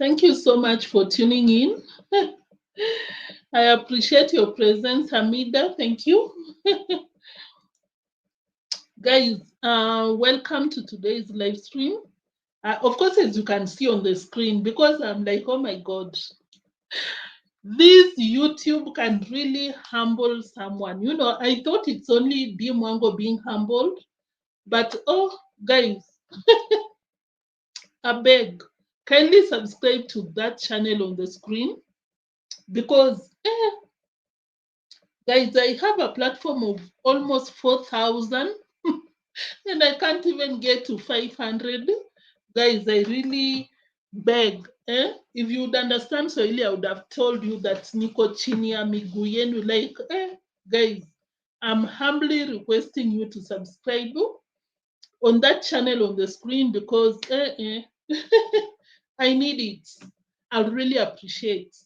Thank you so much for tuning in. I appreciate your presence, Hamida. Thank you. Guys, welcome to today's live stream. Of course, as you can see on the screen, because I'm like, oh my God, this YouTube can really humble someone. You know, I thought it's only deemwango being humbled, but oh, guys, I beg, kindly subscribe to that channel on the screen because, guys, I have a platform of almost 4,000 and I can't even get to 500. Guys, I really beg. If you would understand Swahili, I would have told you that niko chini ya miguu yenu. Like, guys, I'm humbly requesting you to subscribe on that channel on the screen because I need it. I really appreciate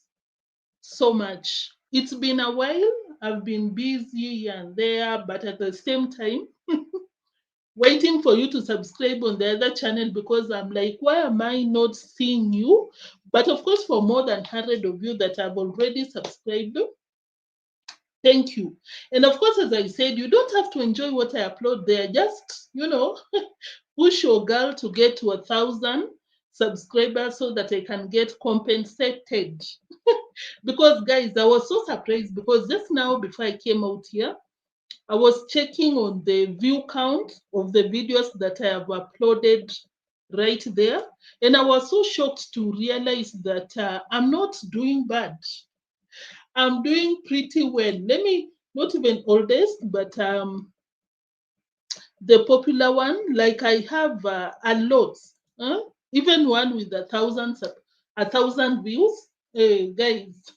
so much. It's been a while. I've been busy here and there, but at the same time, waiting for you to subscribe on the other channel because I'm like, why am I not seeing you? But of course, for more than 100 of you that have already subscribed, thank you. And of course, as I said, you don't have to enjoy what I upload there. Just, push your girl to get to 1,000 subscribers so that I can get compensated. Because, guys, I was so surprised because just now, before I came out here, I was checking on the view count of the videos that I have uploaded right there. And I was so shocked to realize that I'm not doing bad. I'm doing pretty well. Let me, not even oldest, but the popular one, like I have a lot. Even one with 1,000 views. Hey, guys,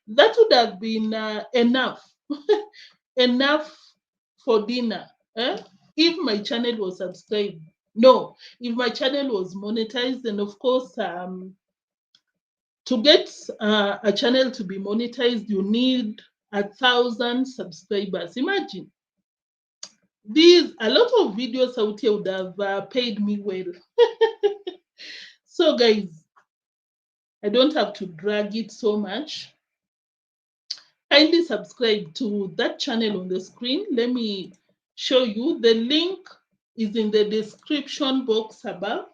that would have been enough. Enough for dinner. If my channel was subscribed. No, if my channel was monetized, and of course, to get a channel to be monetized, you need 1,000 subscribers. Imagine a lot of videos out here would have paid me well. So, guys, I don't have to drag it so much. Kindly subscribe to that channel on the screen. Let me show you. The link is in the description box above.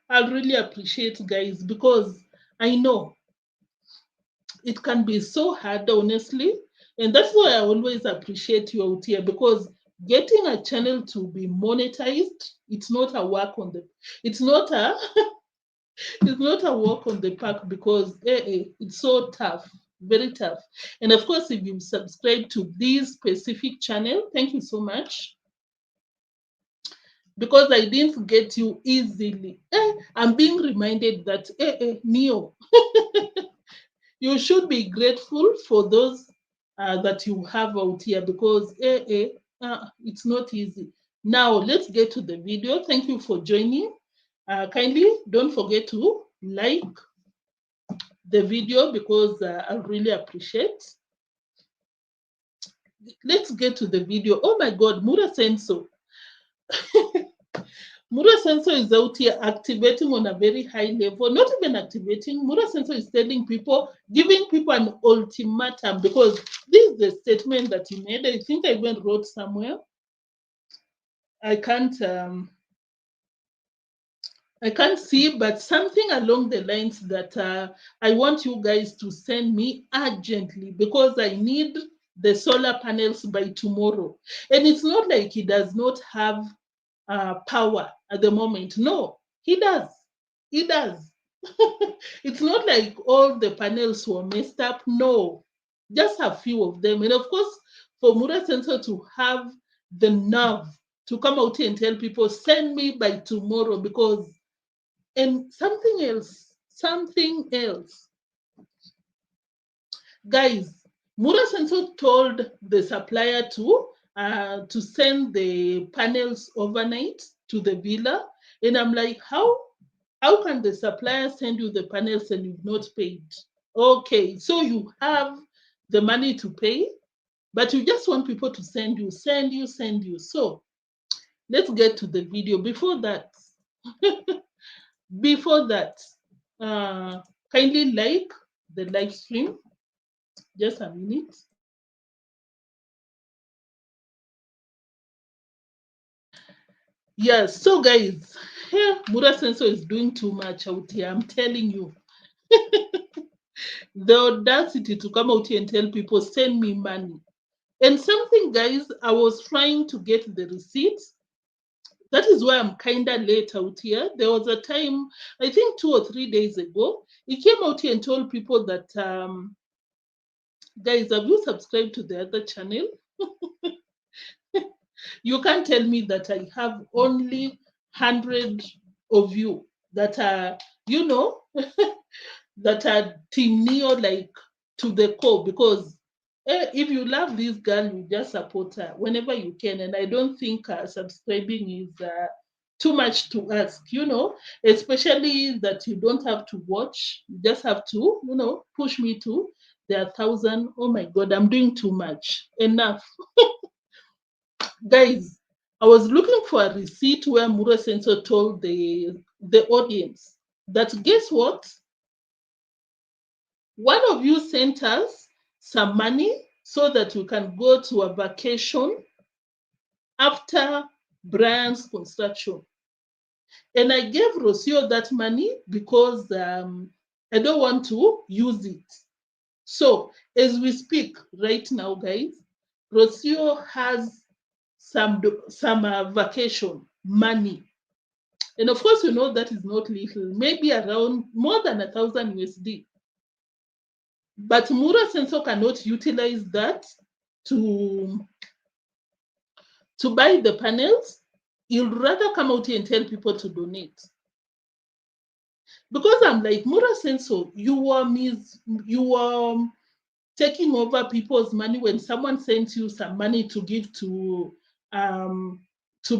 I really appreciate, guys, because I know it can be so hard, honestly. And that's why I always appreciate you out here because getting a channel to be monetized, it's not a work on the, it's not a, it's not a walk on the park because it's so tough, very tough. And of course, if you subscribe to this specific channel, thank you so much because I didn't get you easily. I'm being reminded that Neo, you should be grateful for those that you have out here because it's not easy. Now let's get to the video. Thank you for joining. Kindly don't forget to like the video because I really appreciate. Let's get to the video. Oh my God, Mura Senso. Mura Sensor is out here activating on a very high level, not even activating. Mura Sensor is telling people, giving people an ultimatum because this is the statement that he made. I think I even wrote somewhere. I can't see, but something along the lines that I want you guys to send me urgently because I need the solar panels by tomorrow. And it's not like he does not have power at the moment. No, he does. He does. It's not like all the panels were messed up. No, just a few of them. And of course, for Mura Sensor to have the nerve to come out and tell people, send me by tomorrow because, and something else. Guys, Mura Sensor told the supplier to send the panels overnight to the villa. And I'm like, how can the supplier send you the panels and you've not paid? Okay, so you have the money to pay, but you just want people to send you. So let's get to the video. Before that, Before that, kindly like the live stream. Just a minute. Yes, so guys, here Mura Sensor is doing too much out here. I'm telling you. The audacity to come out here and tell people, send me money. And something, guys, I was trying to get the receipts. That is why I'm kind of late out here. There was a time, I think 2 or 3 days ago, he came out here and told people that, guys, have you subscribed to the other channel? You can't tell me that I have only 100 of you that are, you know, that are Team Neo, like to the core, because if you love this girl, you just support her whenever you can. And I don't think subscribing is too much to ask, especially that you don't have to watch. You just have to, push me to the 1,000. Oh my God, I'm doing too much. Enough. Guys, I was looking for a receipt where Mura Sensor told the audience that guess what? One of you sent us some money so that we can go to a vacation after Brian's construction. And I gave Rosio that money because I don't want to use it. So as we speak right now, guys, Rosio has some vacation money. And of course, that is not little, maybe around more than 1,000 USD. But Mura Sensor cannot utilize that to buy the panels. He'll rather come out here and tell people to donate. Because I'm like, Mura Sensor, you were taking over people's money when someone sent you some money to give to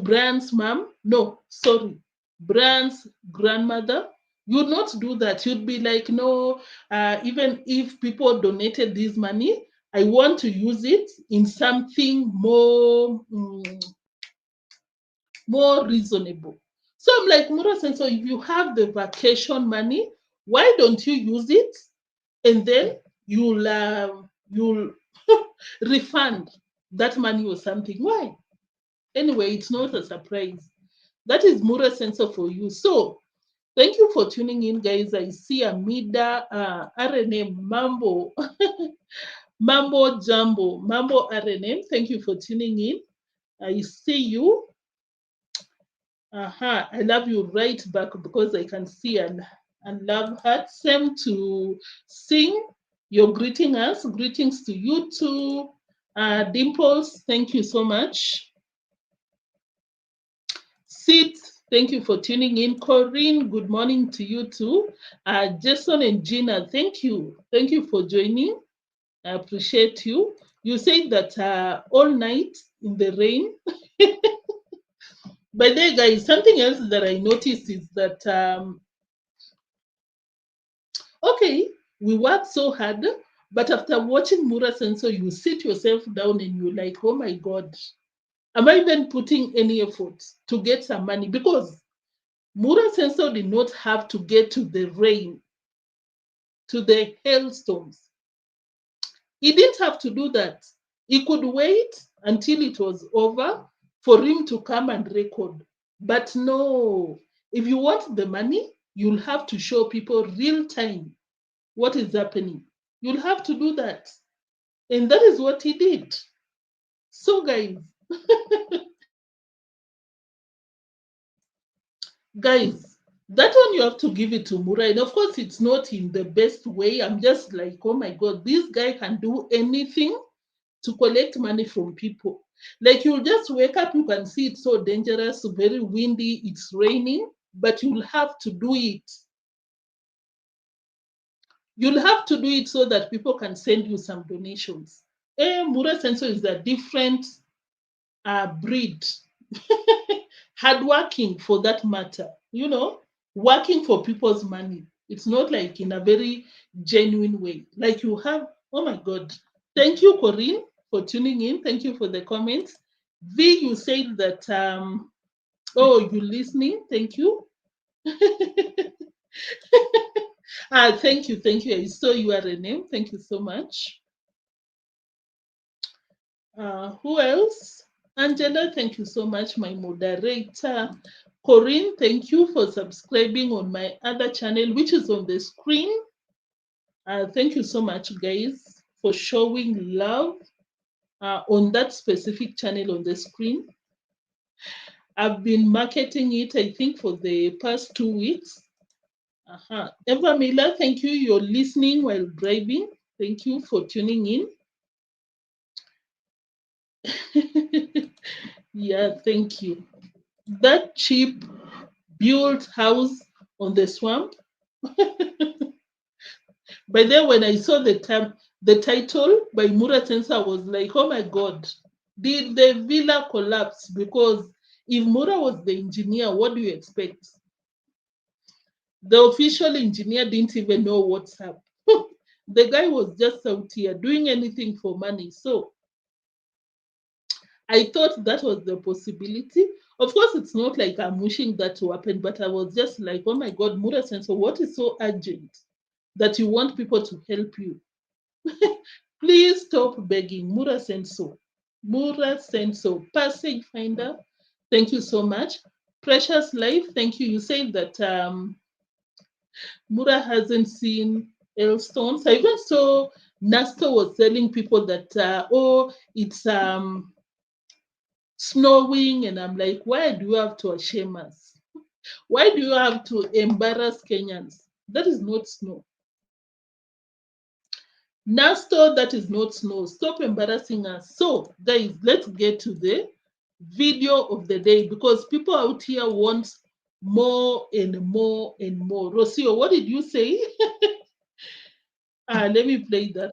Brian's mom. No, sorry, Brian's grandmother. You'd not do that. You'd be like, no, even if people donated this money, I want to use it in something more reasonable. So I'm like, Mura Sensor, if you have the vacation money, why don't you use it? And then you'll refund that money or something. Why? Anyway, it's not a surprise. That is Mura Sensor for you. So thank you for tuning in, guys. I see Amida, RNM, Mambo, Mambo Jumbo, Mambo RNM. Thank you for tuning in. I see you. I love you right back because I can see and love heart. Same to Sing. You're greeting us. Greetings to you too. Dimples, thank you so much. Sid, thank you for tuning in. Corinne, good morning to you too. Jason and Gina, thank you. Thank you for joining. I appreciate you. You said that all night in the rain. By the way, guys, something else that I noticed is that, okay, we work so hard, but after watching Mura Sensor, you sit yourself down and you're like, oh my God, am I even putting any effort to get some money? Because Mura Sensor did not have to get to the rain, to the hailstones. He didn't have to do that. He could wait until it was over for him to come and record. But no, if you want the money, you'll have to show people real time what is happening. You'll have to do that. And that is what he did. So, guys, guys, that one you have to give it to Mura. And of course, it's not in the best way. I'm just like, oh my God, this guy can do anything to collect money from people. Like you'll just wake up, you can see it's so dangerous, very windy, it's raining, but you'll have to do it. You'll have to do it so that people can send you some donations. Mura Sensor is a different breed. Hardworking for that matter, working for people's money. It's not like in a very genuine way. Like you have, oh my God. Thank you, Corinne, for tuning in. Thank you for the comments. V, you said that, oh, you listening. Thank you. Thank you, thank you. I saw you are a name. Thank you so much. Who else? Angela, thank you so much, my moderator. Corinne, thank you for subscribing on my other channel, which is on the screen. Thank you so much, guys, for showing love on that specific channel on the screen. I've been marketing it, I think, for the past 2 weeks. Eva Miller, thank you. You're listening while driving. Thank you for tuning in. Yeah, thank you. That cheap built house on the swamp. By then, when I saw the title by Mura Sensor, I was like, oh my God, did the villa collapse? Because if Mura was the engineer, what do you expect? The official engineer didn't even know what's up. The guy was just out here doing anything for money. So I thought that was the possibility. Of course, it's not like I'm wishing that to happen, but I was just like, oh my God, Mura Sensor, what is so urgent that you want people to help you? Please stop begging. Mura Sensor. Mura Sensor. Passage Finder. Thank you so much. Precious Life. Thank you. You said that Mura hasn't seen hailstones. I even saw Nasto was telling people that, oh, it's snowing. And I'm like, why do you have to shame us? Why do you have to embarrass Kenyans? That is not snow. Nasto, that is not snow. Stop embarrassing us. So, guys, let's get to the video of the day because people out here want more and more and more. Rosio, what did you say? Let me play that.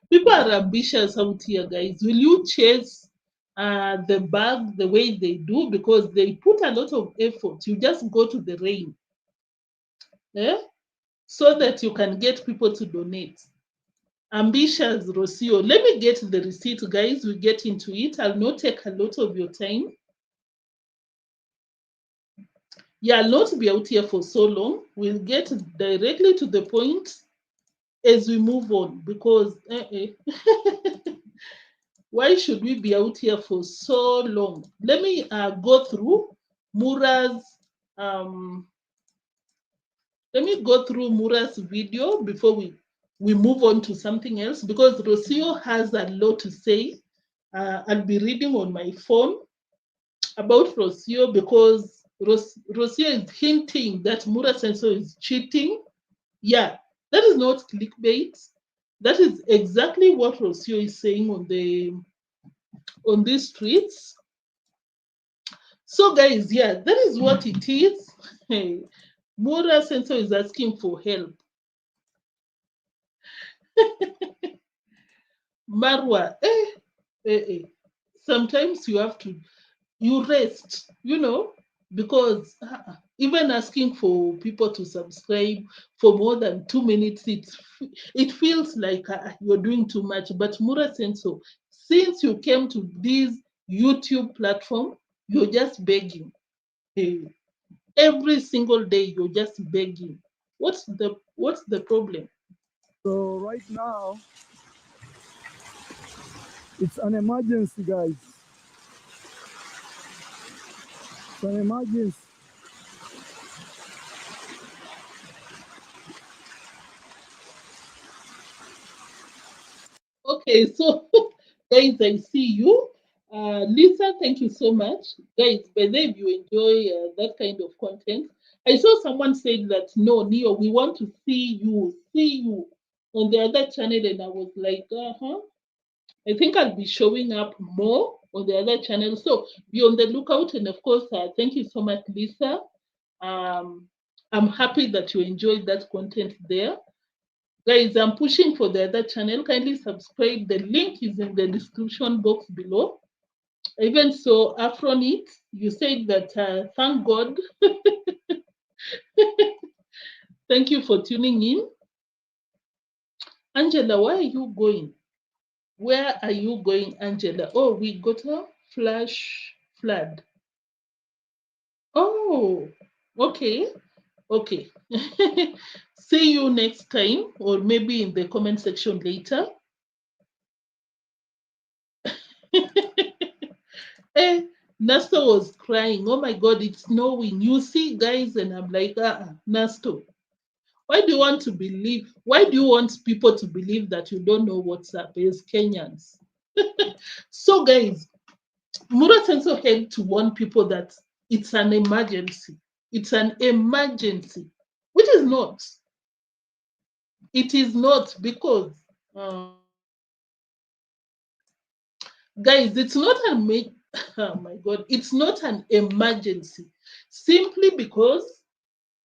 People are ambitious out here, guys. Will you chase the bag the way they do? Because they put a lot of effort. You just go to the rain, eh? So that you can get people to donate. Ambitious Rocio. Let me get the receipt, guys. We get into it. I'll not take a lot of your time. Yeah, I'll not be out here for so long. We'll get directly to the point as we move on because why should we be out here for so long? Let me go through Mura's um, let me go through Mura's video before we move on to something else because Rocio has a lot to say. I'll be reading on my phone about Rocio because Rocio is hinting that Mura Sensor is cheating. Yeah, that is not clickbait. That is exactly what Rocio is saying on these streets. So, guys, yeah, that is what it is. Hey, Mura Sensor is asking for help. Marwa, sometimes you have to you rest, because even asking for people to subscribe for more than 2 minutes, it feels like you're doing too much. But Mura Sensor, since you came to this YouTube platform, you're just begging. Hey, every single day you're just begging. What's the problem? So right now, it's an emergency, guys. It's an emergency. Okay, so guys, I see you. Lisa, thank you so much. Guys, by the way, if you enjoy that kind of content, I saw someone said that no, Neo, we want to see you on the other channel, and I was like, uh-huh. I think I'll be showing up more on the other channel. So be on the lookout, and of course, thank you so much, Lisa. Um, I'm happy that you enjoyed that content there. Guys, I'm pushing for the other channel. Kindly subscribe. The link is in the description box below. I even saw Afronit. You said that thank God. Thank you for tuning in. Angela, where are you going? Where are you going, Angela? Oh, we got a flash flood. Oh, okay. Okay. See you next time, or maybe in the comment section later. Eh, Nasto was crying. Oh my God, it's snowing. You see, guys, and I'm like, Nasto, why do you want to believe? Why do you want people to believe that you don't know what's up as Kenyans? So, guys, Mura Senso had to warn people that it's an emergency. It's an emergency, which is not. It is not because, guys, it's not an oh my God, it's not an emergency. Simply because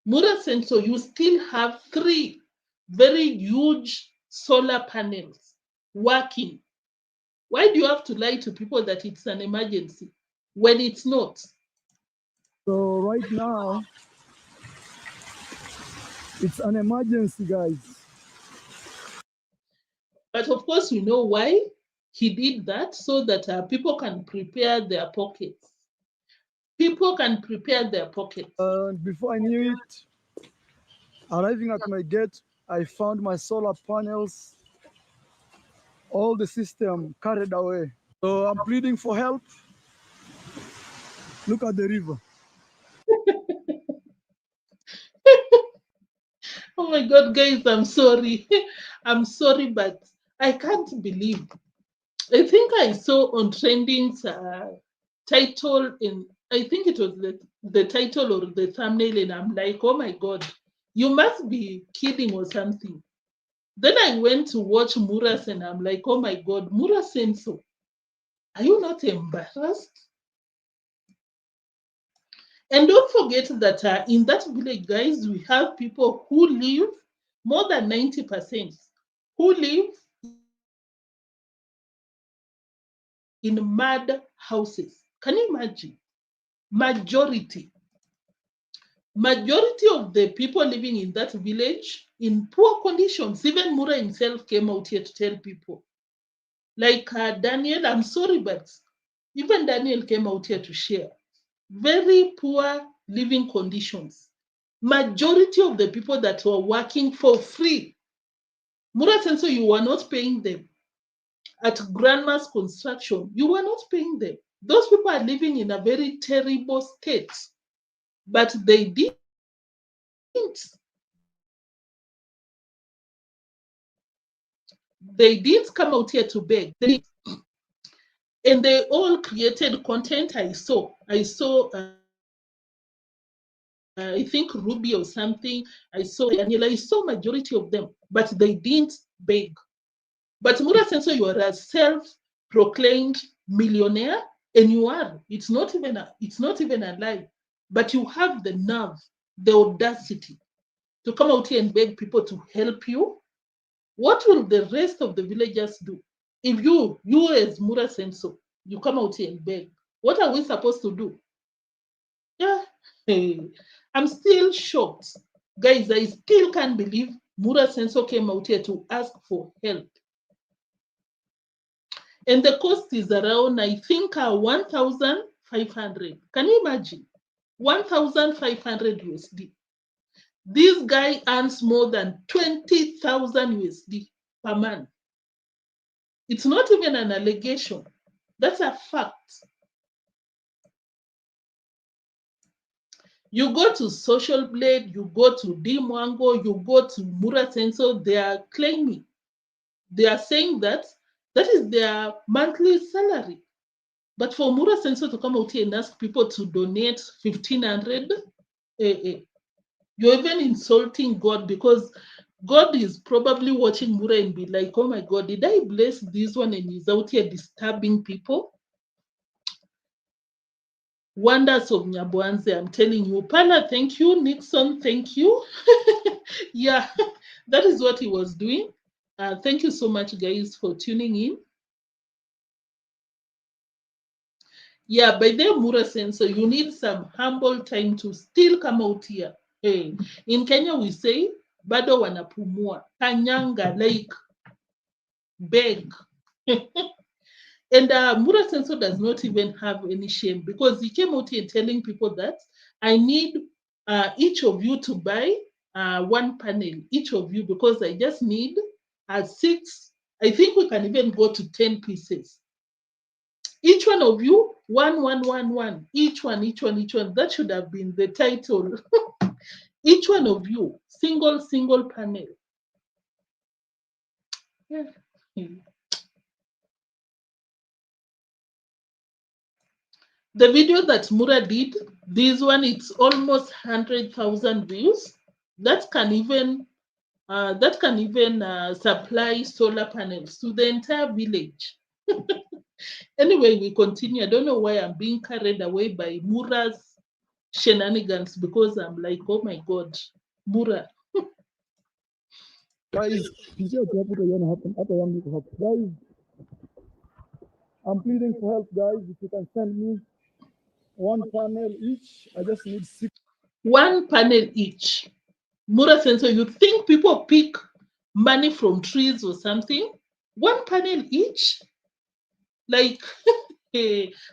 Mura Senso, you still have 3 very huge solar panels working. Why do you have to lie to people that it's an emergency when it's not? So right now, it's an emergency, guys. But of course, we know why he did that, so that people can prepare their pockets. People can prepare their pockets. And before I knew it, arriving at my gate, I found my solar panels, all the system carried away. So I'm pleading for help. Look at the river. Oh my God, guys, I'm sorry. I'm sorry, but I can't believe. I think I saw on trending's title in, I think it was the title or the thumbnail, and I'm like, oh my God, you must be kidding or something. Then I went to watch Mura's, and I'm like, oh my God, Mura Senso, are you not embarrassed? And don't forget that in that village, guys, we have people who live, more than 90%, who live in mud houses. Can you imagine? Majority. Majority of the people living in that village in poor conditions. Even Mura himself came out here to tell people. Like Daniel, I'm sorry, but even Daniel came out here to share. Very poor living conditions. Majority of the people that were working for free, Mura Senso, you were not paying them. At grandma's construction, you were not paying them. Those people are living in a very terrible state, but they didn't. They didn't come out here to beg. And they all created content. I think Ruby or something. I saw Daniela. I saw majority of them, but they didn't beg. But Mura Senso, you are a self-proclaimed millionaire, and you are. It's not even a lie. But you have the nerve, the audacity to come out here and beg people to help you. What will the rest of the villagers do? If you as Mura Senso, you come out here and beg, what are we supposed to do? Yeah, hey, I'm still shocked. Guys, I still can't believe Mura Senso came out here to ask for help. And the cost is around, I think, 1,500. Can you imagine? 1,500 USD. This guy earns more than 20,000 USD per month. It's not even an allegation. That's a fact. You go to Social Blade, you go to deemwango, you go to Mura Senso, they are claiming, they are saying that that is their monthly salary. But for Mura Senso to come out here and ask people to donate 1,500, you're even insulting God, because God is probably watching Mura and be like, oh my God, did I bless this one and he's out here disturbing people? Wonders of Nyabwanze, I'm telling you. Pala, thank you. Nixon, thank you. Yeah, that is what he was doing. Thank you so much, guys, for tuning in. Yeah, by the Mura sensor, you need some humble time to still come out here. Hey, in Kenya we say bado wanapumua, kanyanga, like beg. And Mura Sensor does not even have any shame because he came out here telling people that I need each of you to buy one panel, each of you, because I just need six. I think we can even go to 10 pieces. Each one of you, one. Each one. That should have been the title. Each one of you, single panel. Yeah. The video that Mura did, this one, it's almost 100,000 views. That can even supply solar panels to the entire village. Anyway, we continue. I don't know why I'm being carried away by Mura's shenanigans because I'm like, oh my God, Mura. Guys, guys, I'm pleading for help, guys. If you can send me one panel each, I just need 6. One panel each. Mura Sensor, you think people pick money from trees or something? One panel each? Like,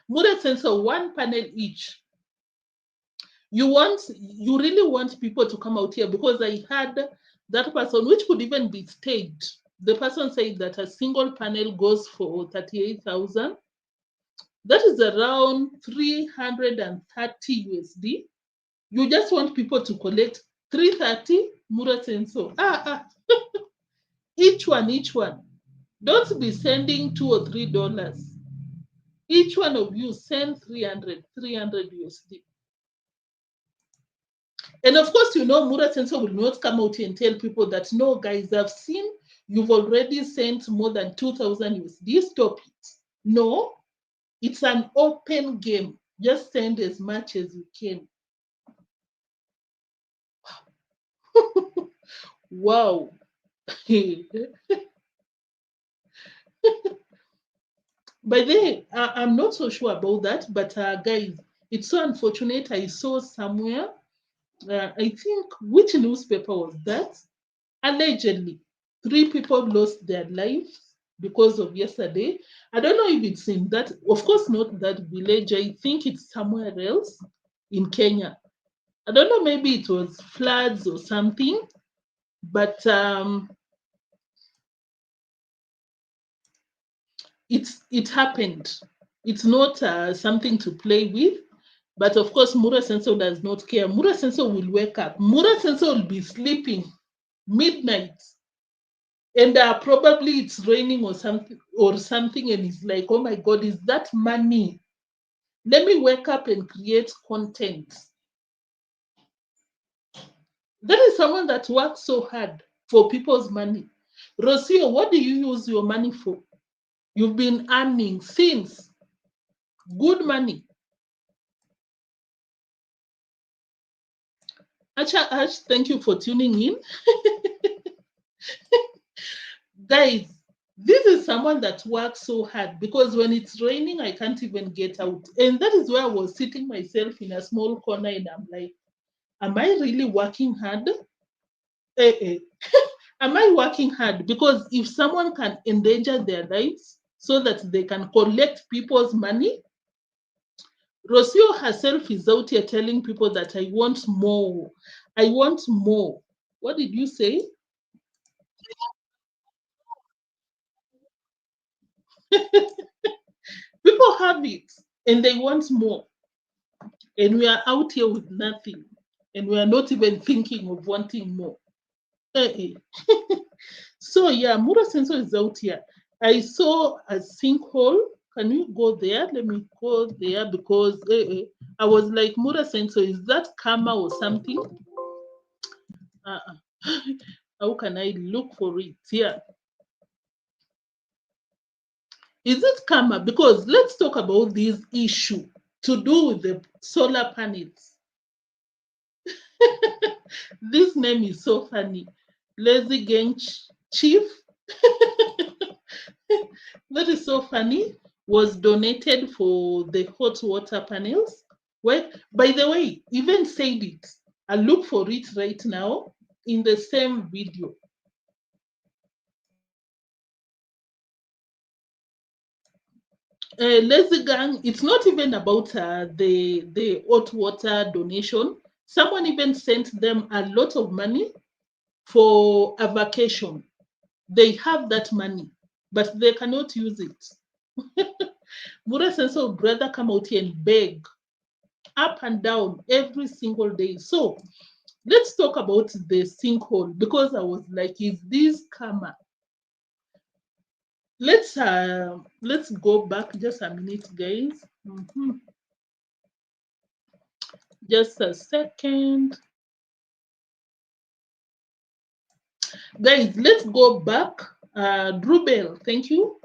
Mura Sensor, one panel each. You really want people to come out here because I had that person, which could even be staged. The person said that a single panel goes for 38,000. That is around 330 USD. You just want people to collect 330 Mura Sensor. Each one. Don't be sending $2 or $3. Each one of you send 300 USD. And of course, Mura Sensor will not come out and tell people that, no, guys, I've seen you've already sent more than 2,000 USD. Stop it. No, it's an open game. Just send as much as you can. Wow. By the way, I'm not so sure about that, but guys, it's so unfortunate. I saw somewhere, I think, which newspaper was that? Allegedly, 3 people lost their lives because of yesterday. I don't know if it's in that, of course, not that village. I think it's somewhere else in Kenya. I don't know, maybe it was floods or something, but it happened. It's not something to play with. But of course, Mura Sensor does not care. Mura Sensor will wake up. Mura Sensor will be sleeping midnight. And probably it's raining or something, and he's like, oh my God, is that money? Let me wake up and create content. That is someone that works so hard for people's money. Rosio, what do you use your money for? You've been earning since. Good money. Ash, thank you for tuning in. Guys, this is someone that works so hard because when it's raining, I can't even get out. And that is where I was sitting myself in a small corner and I'm like, am I really working hard? Am I working hard? Because if someone can endanger their lives so that they can collect people's money, Rosio herself is out here telling people that I want more. I want more. What did you say? People have it and they want more. And we are out here with nothing. And we are not even thinking of wanting more. So yeah, Mura Sensor is out here. I saw a sinkhole. Can you go there? Let me go there because I was like, Mura Sensor, is that karma or something? How can I look for it? Yeah. Is it karma? Because let's talk about this issue to do with the solar panels. This name is so funny. Lazy Gang Chief. That is so funny. was donated for the hot water panels. Well, by the way, even said it. I look for it right now in the same video. Lazy Gang, it's not even about the hot water donation. Someone even sent them a lot of money for a vacation. They have that money, but they cannot use it. Mura Senso brother come out here and beg up and down every single day. So let's talk about the sinkhole because I was like, is this karma? Let's go back just a minute, guys. Just a second. Guys, let's go back. Drubel, thank you.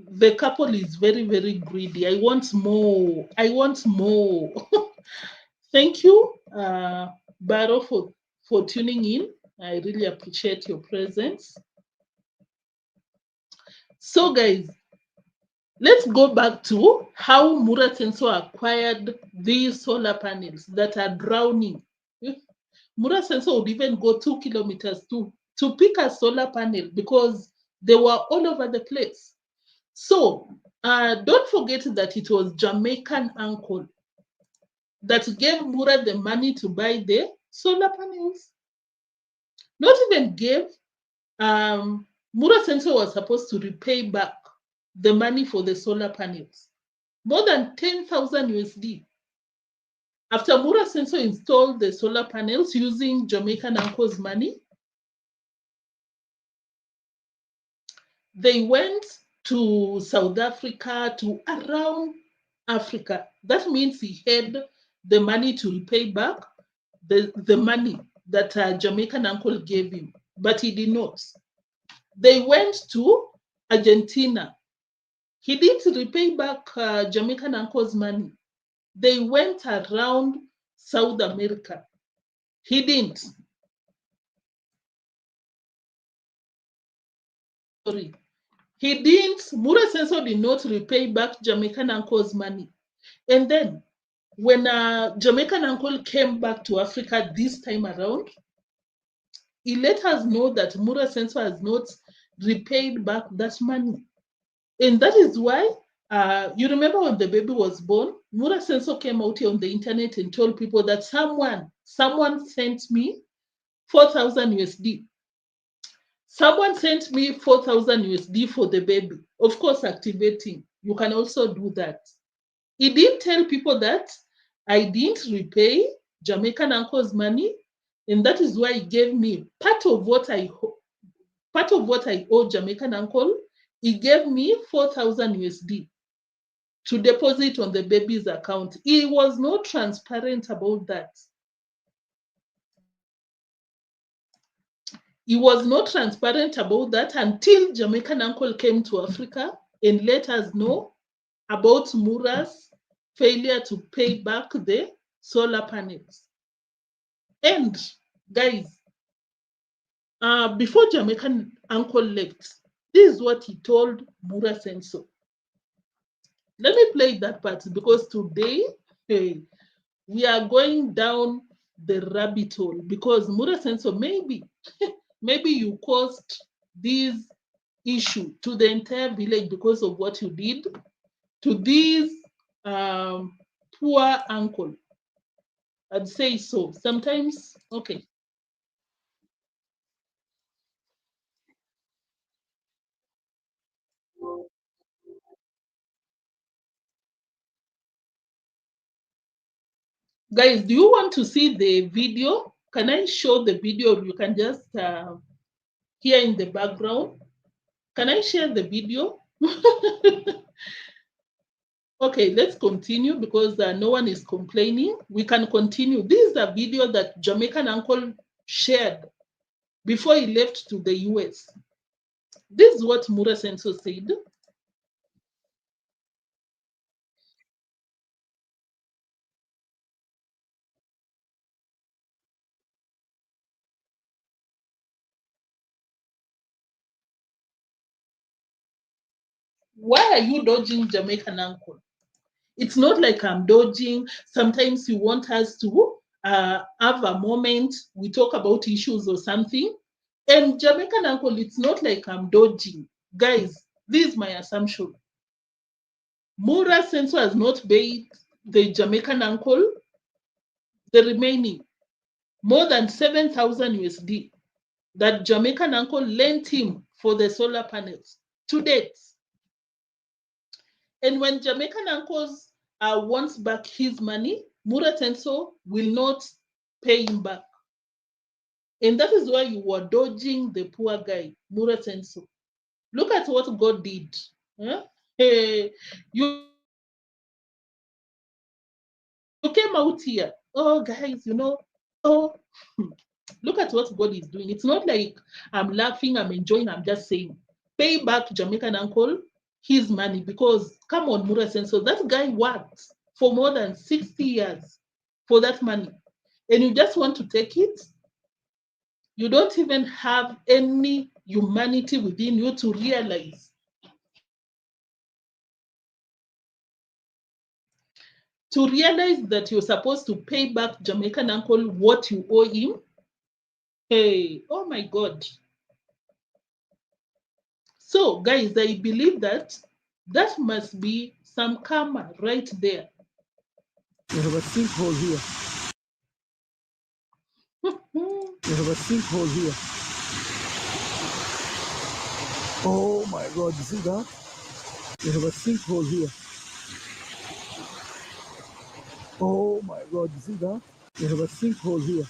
The couple is very, very greedy. I want more. I want more. Thank you, Baro, for tuning in. I really appreciate your presence. So, guys, let's go back to how Mura Senso acquired these solar panels that are drowning. Mura Senso would even go 2 kilometers to pick a solar panel because they were all over the place. So don't forget that it was Jamaican uncle that gave Mura the money to buy the solar panels. Not even gave. Mura Senso was supposed to repay back the money for the solar panels. More than 10,000 USD. After Mura Senso installed the solar panels using Jamaican uncle's money, they went to South Africa, to around Africa. That means he had the money to repay back the money that Jamaican uncle gave him, but he did not. They went to Argentina. He didn't repay back Jamaican uncle's money. They went around South America. He didn't. Sorry. He didn't. Mura Senso did not repay back Jamaican uncle's money. And then when Jamaican uncle came back to Africa this time around, he let us know that Mura Senso has not repaid back that money. And that is why, you remember when the baby was born, Mura Senso came out here on the internet and told people that someone sent me 4,000 USD. Someone sent me 4,000 USD for the baby. Of course, activating. You can also do that. He didn't tell people that I didn't repay Jamaican uncle's money, and that is why he gave me part of what I owe Jamaican uncle. He gave me 4,000 USD to deposit on the baby's account. He was not transparent about that. He was not transparent about that until Jamaican uncle came to Africa and let us know about Mura's failure to pay back the solar panels. And guys, before Jamaican uncle left, this is what he told Mura Senso. Let me play that part because today, hey, we are going down the rabbit hole because Mura Senso, maybe you caused this issue to the entire village because of what you did to this poor uncle. I'd say so. Sometimes, okay. Guys, do you want to see the video? Can I show the video? You can just hear in the background. Can I share the video? Okay, let's continue because no one is complaining. We can continue. This is a video that Jamaican uncle shared before he left to the US. This is what Mura Senso said. Why are you dodging Jamaican uncle? It's not like I'm dodging. Sometimes you want us to have a moment, we talk about issues or something. And Jamaican uncle, it's not like I'm dodging. Guys, this is my assumption. Mura Senso has not paid the Jamaican uncle the remaining more than 7,000 USD that Jamaican uncle lent him for the solar panels to date. And when Jamaican uncles wants back his money, Mura Senso will not pay him back. And that is why you were dodging the poor guy, Mura Senso. Look at what God did. Huh? Hey, you came out here. Oh, guys, oh, look at what God is doing. It's not like I'm laughing, I'm enjoying, I'm just saying. Pay back Jamaican uncle his money because, come on, Mura Senso, that guy worked for more than 60 years for that money. And you just want to take it? You don't even have any humanity within you to realize that you're supposed to pay back Jamaican uncle what you owe him. Hey, oh my God. So, guys, I believe that that must be some karma right there. We have a sinkhole here. We have a sinkhole here. Oh my God, you see that? We have a sinkhole here. Oh my God, you see that? We have a sinkhole here.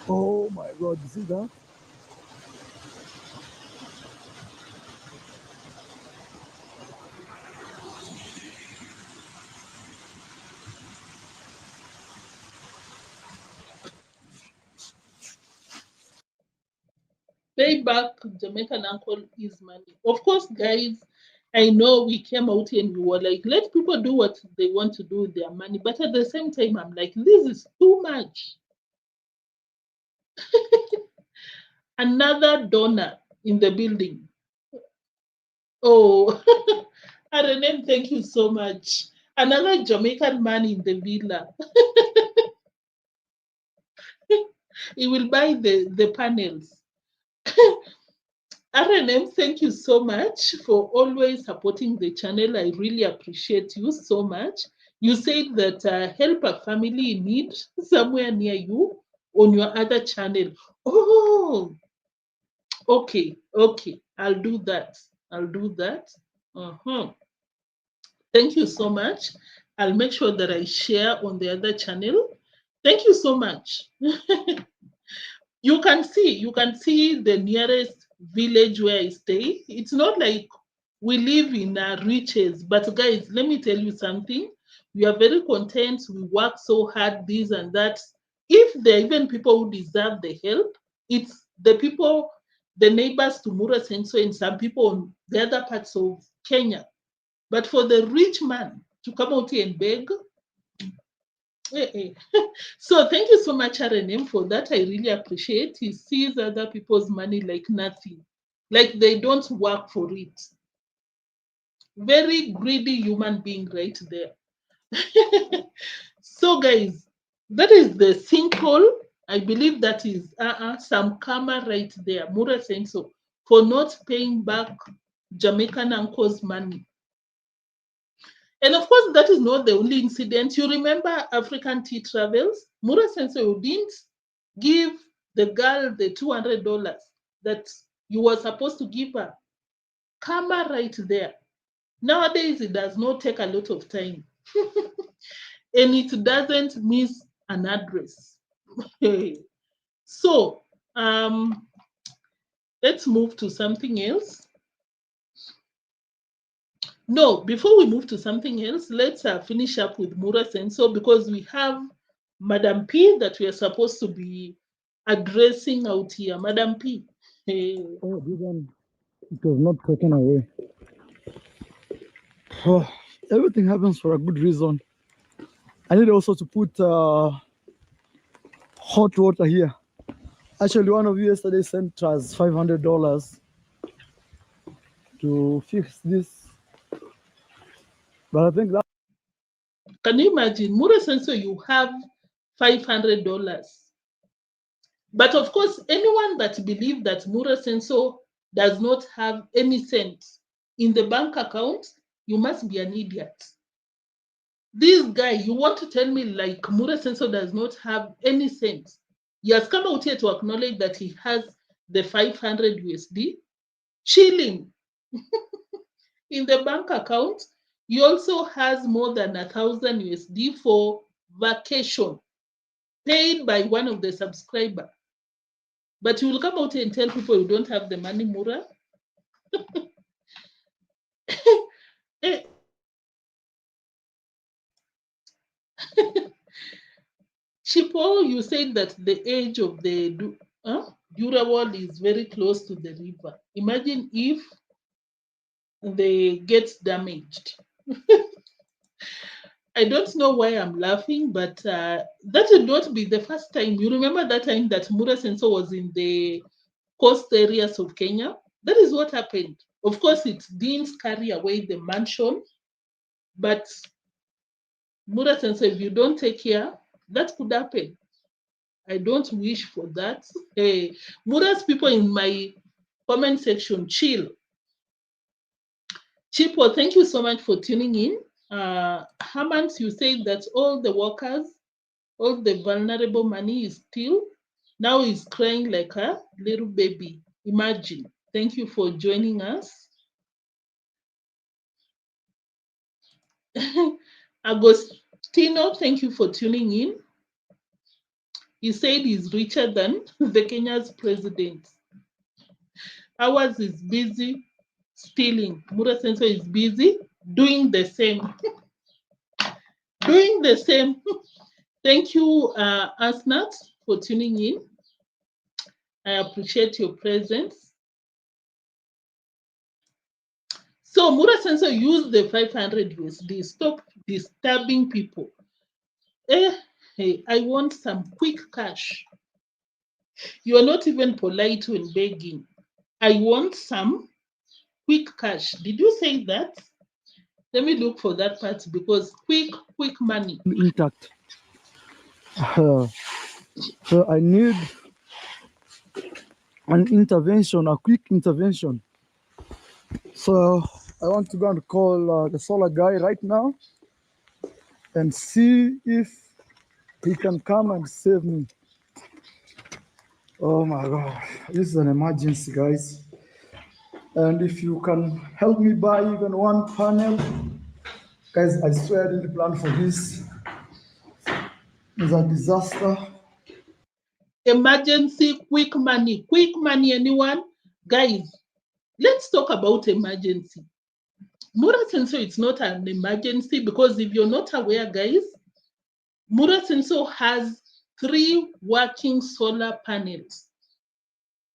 Oh my God, you see that? Pay back Jamaican uncle his money. Of course, guys, I know we came out and we were like, let people do what they want to do with their money. But at the same time, I'm like, this is too much. Another donor in the building. Oh, Arenem, thank you so much. Another Jamaican man in the villa. He will buy the panels. RNM, thank you so much for always supporting the channel. I really appreciate you so much. You said that help a family in need somewhere near you on your other channel. Oh, okay. I'll do that. I'll do that. Uh-huh. Thank you so much. I'll make sure that I share on the other channel. Thank you so much. You can see the nearest village where I stay. It's not like we live in riches, but guys, let me tell you something. We are very content. We work so hard, this and that. If there are even people who deserve the help, it's the people, the neighbors to Mura Senso and some people on the other parts of Kenya. But for the rich man to come out here and beg, so thank you so much, RNM, for that. I really appreciate. He sees other people's money like nothing, like they don't work for it. Very greedy human being right there. So, guys, that is the sinkhole. I believe that is some karma right there. Mura saying so for not paying back Jamaican uncle's money. And of course, that is not the only incident. You remember African Tea Travels? Mura Sensei didn't give the girl the $200 that you were supposed to give her. Karma right there. Nowadays, it does not take a lot of time. And it doesn't miss an address. So, let's move to something else. No, before we move to something else, let's finish up with Mura Senso because we have Madam P that we are supposed to be addressing out here. Madam P. Hey. Oh, this one, it was not taken away. Oh, everything happens for a good reason. I need also to put hot water here. Actually, one of you yesterday sent us $500 to fix this. But I think that Can you imagine? Mura Senso, you have $500. But of course, anyone that believes that Mura Senso does not have any cent in the bank account, you must be an idiot. This guy, you want to tell me like Mura Senso does not have any cent? He has come out here to acknowledge that he has the 500 USD chilling in the bank account. He also has more than 1,000 USD for vacation paid by one of the subscribers. But you will come out here and tell people you don't have the money, Mura? Chipo, you said that the age of the Durawall is very close to the river. Imagine if they get damaged. I don't know why I'm laughing, but that would not be the first time. You remember that time that Mura Senso was in the coast areas of Kenya? That is what happened. Of course, it didn't carry away the mansion, but Mura Senso, if you don't take care, that could happen. I don't wish for that. Hey, Mura's people in my comment section, chill. Chipo, thank you so much for tuning in. Hamans, you said that all the workers, all the vulnerable money is still, now is crying like a little baby. Imagine. Thank you for joining us. Agostino, thank you for tuning in. He said he's richer than the Kenya's president. Ours is busy stealing. Mura Senso is busy doing the same. Doing the same. Thank you, Asnat, for tuning in. I appreciate your presence. So Mura Senso used the 500 USD. Stop disturbing people. Hey, I want some quick cash. You're not even polite when begging. I want some quick cash. Did you say that? Let me look for that part because quick money. intact. So I need an intervention, a quick intervention. So I want to go and call the solar guy right now and see if he can come and save me. Oh my God, this is an emergency, guys. And if you can help me buy even one panel, guys, I swear I didn't plan for this. It's a disaster. Emergency, quick money, anyone? Guys, let's talk about emergency. Mura Senso, it's not an emergency because if you're not aware, guys, Mura Senso has 3 working solar panels.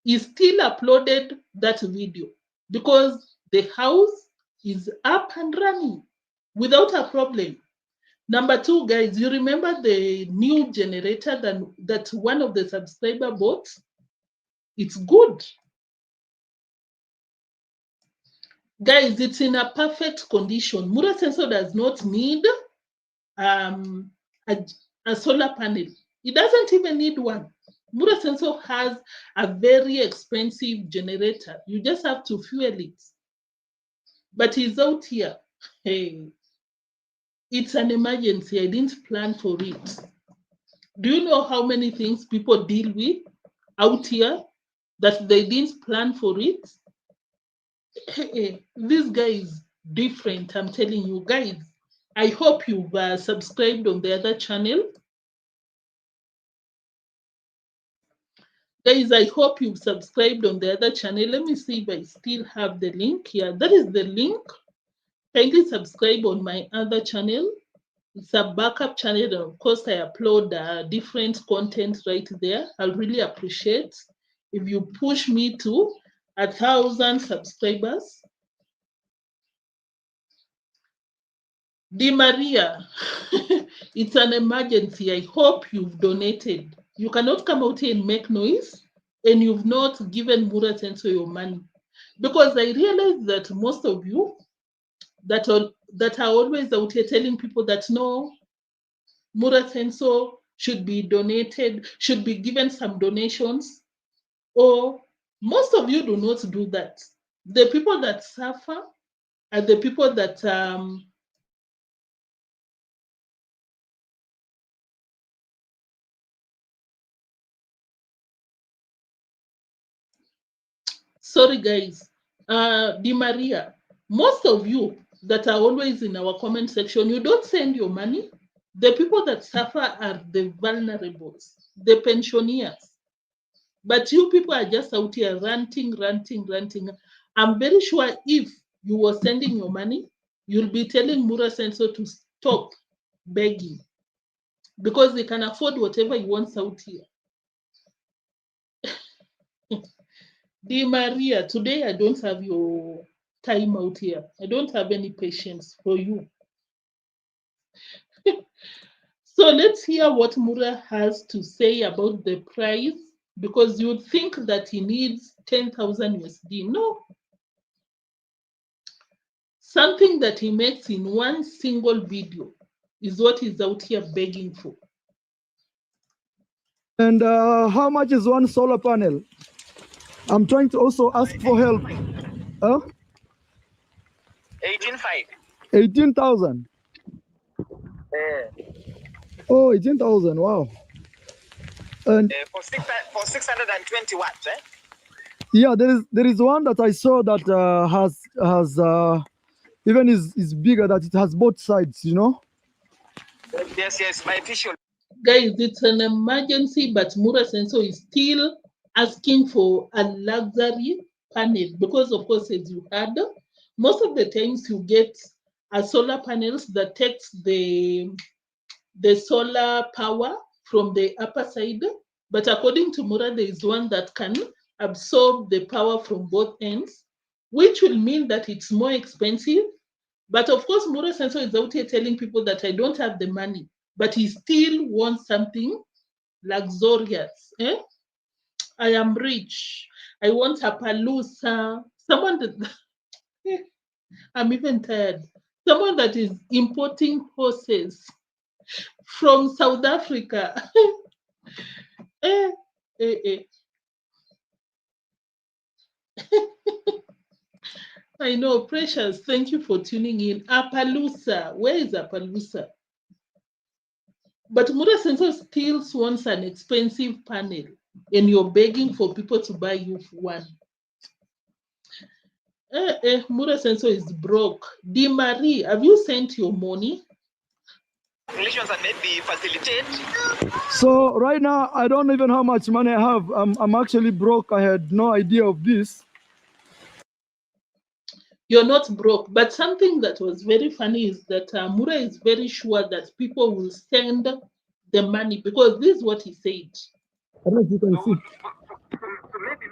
He still uploaded that video because the house is up and running without a problem. Number 2, guys, you remember the new generator that one of the subscriber bought? It's good. Guys, it's in a perfect condition. Mura Senso does not need a solar panel. It doesn't even need one. Mura Senso has a very expensive generator. You just have to fuel it. But he's out here. Hey, it's an emergency. I didn't plan for it. Do you know how many things people deal with out here that they didn't plan for it? Hey, this guy is different. I'm telling you, guys. I hope you've subscribed on the other channel. Guys, I hope you've subscribed on the other channel. Let me see if I still have the link here. That is the link. Kindly subscribe on my other channel. It's a backup channel. And of course, I upload different content right there. I'll really appreciate if you push me to 1,000 subscribers. Di Maria, it's an emergency. I hope you've donated. You cannot come out here and make noise and you've not given Mura Senso your money. Because I realize that most of you that are always out here telling people that no, Mura Senso should be donated, should be given some donations, or most of you do not do that. The people that suffer are the people that sorry guys, Di Maria, most of you that are always in our comment section, you don't send your money. The people that suffer are the vulnerables, the pensioners. But you people are just out here ranting. I'm very sure if you were sending your money, you'll be telling Mura Senso to stop begging because they can afford whatever he wants out here. Di Maria, today I don't have your time out here. I don't have any patience for you. So let's hear what Mura has to say about the price, because you'd think that he needs 10,000 USD. No. Something that he makes in one single video is what he's out here begging for. And how much is one solar panel? I'm trying to also ask for help. 18,500. 18,000. Oh, 18,000. Wow. And for 620 watts. yeah, there is one that I saw that has even is bigger, that it has both sides, you know. Yes, my tissue. Guys, it's an emergency, but Mura Senso is still asking for a luxury panel because, of course, as you heard, most of the times you get a solar panels that takes the solar power from the upper side. But according to Mura, there is one that can absorb the power from both ends, which will mean that it's more expensive. But of course, Mura Senso is out here telling people that I don't have the money, but he still wants something luxurious. I am rich. I want a palusa. Someone that I'm even tired. Someone that is importing horses from South Africa. eh, eh, eh. I know, Precious. Thank you for tuning in. Appaloosa. Where is Appaloosa? But Mura Senso still wants an expensive panel, and you're begging for people to buy you one. Mura Senso is broke. Di Marie, have you sent your money? Relations and maybe facilitate. So right now, I don't even know how much money I have. I'm actually broke. I had no idea of this. You're not broke, but something that was very funny is that Mura is very sure that people will send the money because this is what he said. I don't know if you can see. So maybe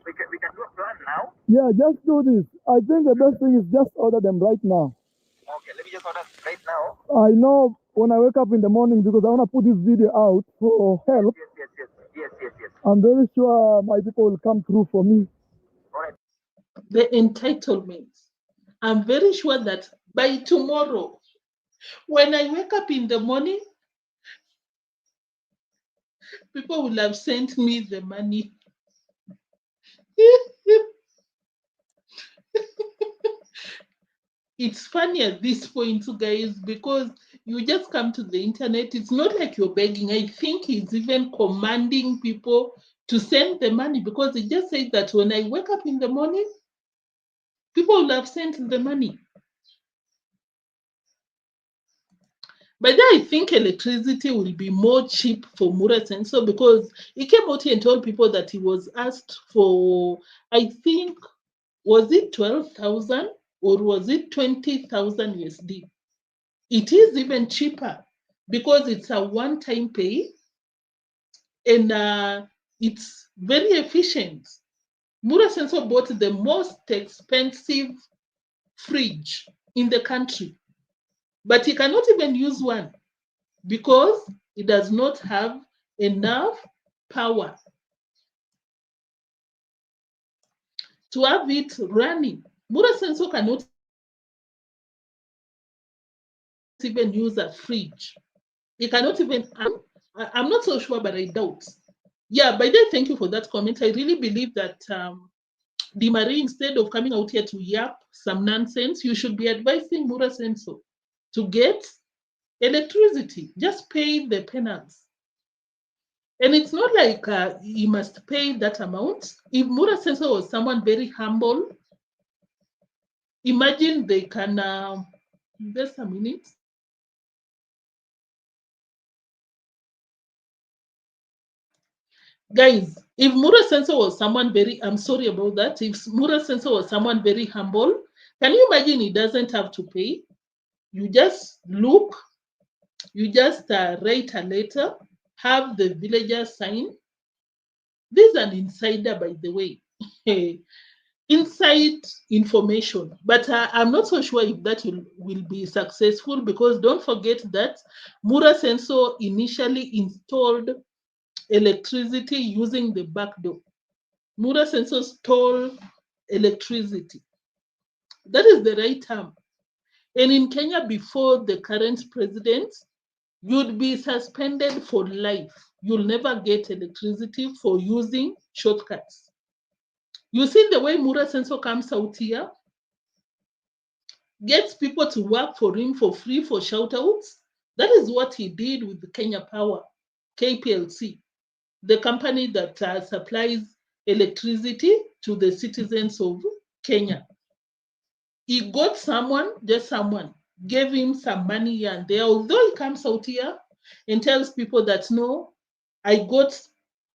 we can do a plan now. Yeah, just do this. I think the best thing is just order them right now. Okay, let me just order right now. I know when I wake up in the morning, because I want to put this video out for help. Yes. I'm very sure my people will come through for me. All right. The entitlement. I'm very sure that by tomorrow, when I wake up in the morning, people will have sent me the money. It's funny at this point, guys, because you just come to the internet. It's not like you're begging. I think he's even commanding people to send the money because he just said that when I wake up in the morning, people will have sent the money. But then I think electricity will be more cheap for Mura Senso because he came out here and told people that he was asked for, I think, was it 12,000 or was it 20,000 USD? It is even cheaper because it's a one-time pay and it's very efficient. Mura Senso bought the most expensive fridge in the country, but he cannot even use one because it does not have enough power. to have it running. Mura Sensor cannot even use a fridge. It cannot even, I'm not so sure, but I doubt. Yeah, by the way, thank you for that comment. I really believe that the Marie, instead of coming out here to yap some nonsense, you should be advising Mura Sensor to get electricity. Just pay the penance. And it's not like you must pay that amount. If Mura Sensor was someone very humble, imagine they can, just a minute. Guys, if Mura Sensor was someone very, I'm sorry about that. If Mura Sensor was someone very humble, can you imagine he doesn't have to pay? You just look, you just write a letter, have the villagers sign. This is an insider, by the way. Inside information, but I'm not so sure if that will be successful, because don't forget that Mura Sensor initially installed electricity using the back door. Mura Sensor stole electricity. That is the right term. And in Kenya, before the current president, you'd be suspended for life. You'll never get electricity for using shortcuts. You see the way Mura Sensor comes out here, gets people to work for him for free for shoutouts. That is what he did with the Kenya Power, KPLC, the company that supplies electricity to the citizens of Kenya. He got someone, just someone, gave him some money here and there, although he comes out here and tells people that, no, I got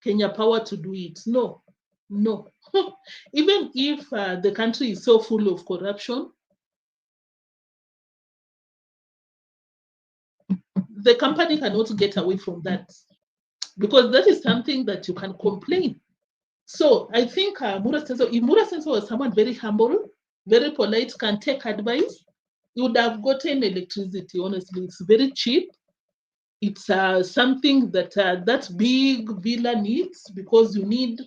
Kenya Power to do it. No, no. Even if the country is so full of corruption, the company cannot get away from that, because that is something that you can complain. So I think Mura Sensor, if Mura Sensor was someone very humble, very polite, can take advice, you would have gotten electricity. Honestly, it's very cheap. It's something that that big villa needs, because you need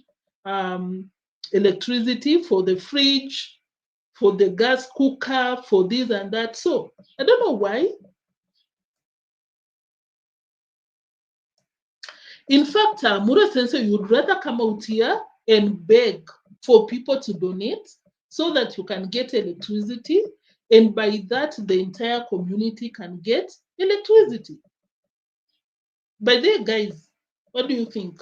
electricity for the fridge, for the gas cooker, for this and that. So I don't know why. In fact, Mura Sensor, you would rather come out here and beg for people to donate so that you can get electricity, and by that, the entire community can get electricity. By the way, guys, what do you think?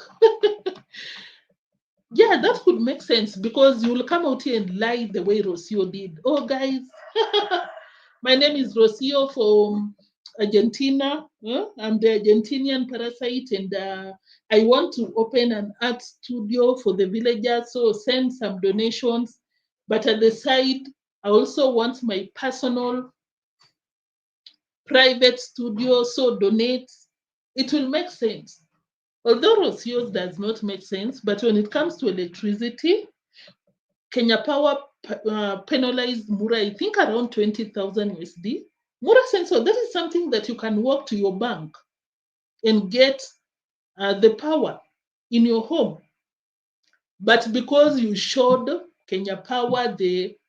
Yeah, that could make sense, because you will come out here and lie the way Rocio did. Oh, guys, my name is Rocio from Argentina. I'm the Argentinian parasite, and I want to open an art studio for the villagers. So send some donations. But at the side, I also want my personal private studio. So donate. It will make sense. Although Rosio does not make sense, but when it comes to electricity, Kenya Power penalized Mura, I think around 20,000 USD. Mura Sensor, that is something that you can walk to your bank and get the power in your home. But because you showed Kenya Power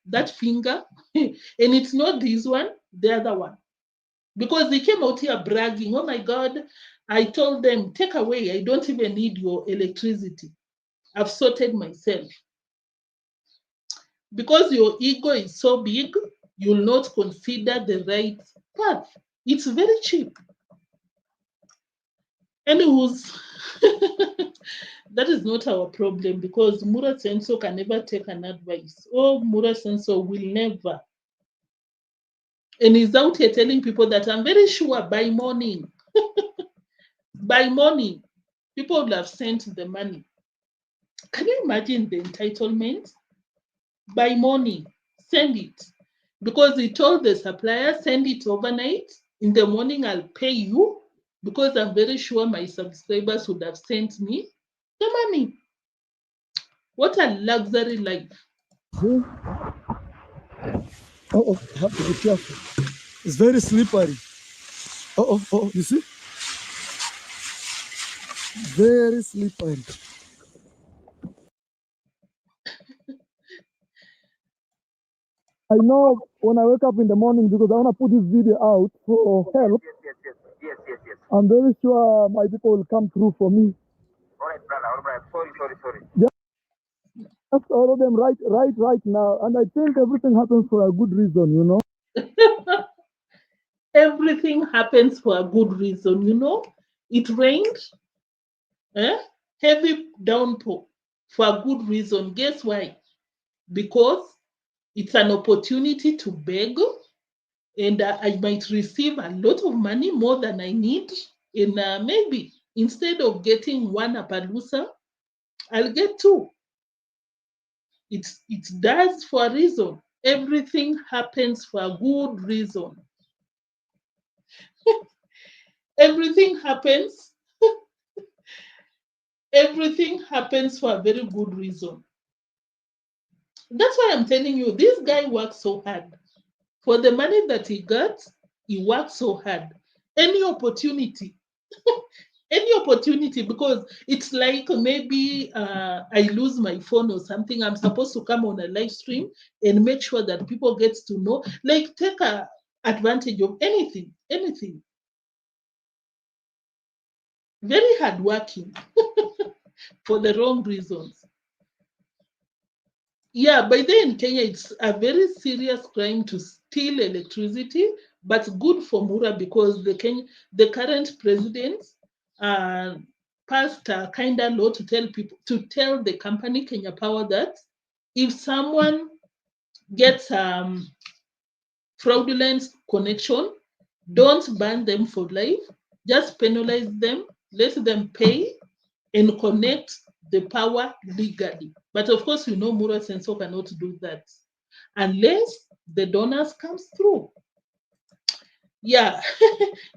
that finger, and it's not this one, the other one. Because they came out here bragging, oh my God, I told them, take away, I don't even need your electricity. I've sorted myself. Because your ego is so big, you'll not consider the right path. It's very cheap. Anyways, that is not our problem, because Mura Sensor can never take an advice. Oh, Mura Sensor will never. And he's out here telling people that I'm very sure by morning, by morning, people would have sent the money. Can you imagine the entitlement? By morning, send it. Because he told the supplier, send it overnight. In the morning, I'll pay you, because I'm very sure my subscribers would have sent me the money. What a luxury life. See? Oh, I have to be careful. It's very slippery. Oh, you see? Very slippery. I know when I wake up in the morning because I want to put this video out for help. Yes. I'm very sure my people will come through for me. All right, brother. All right. Sorry. Just all of them right now. And I think everything happens for a good reason, you know. Everything happens for a good reason, you know. It rained, heavy downpour for a good reason. Guess why? Because it's an opportunity to beg, and I might receive a lot of money, more than I need. And maybe instead of getting one Appaloosa, I'll get two. It does for a reason. Everything happens for a good reason. Everything happens. Everything happens for a very good reason. That's why I'm telling you, this guy works so hard. For the money that he got, he worked so hard. Any opportunity, because it's like maybe I lose my phone or something. I'm supposed to come on a live stream and make sure that people get to know, like take advantage of anything. Very hardworking for the wrong reasons. Yeah, by then in Kenya, it's a very serious crime to steal electricity, but good for Mura because the current president uh, passed a kind of law to tell the company Kenya Power that if someone gets fraudulent connection, don't ban them for life, just penalize them, let them pay, and connect the power legally. But of course, you know, Mura Sensor cannot do that unless the donors comes through. Yeah,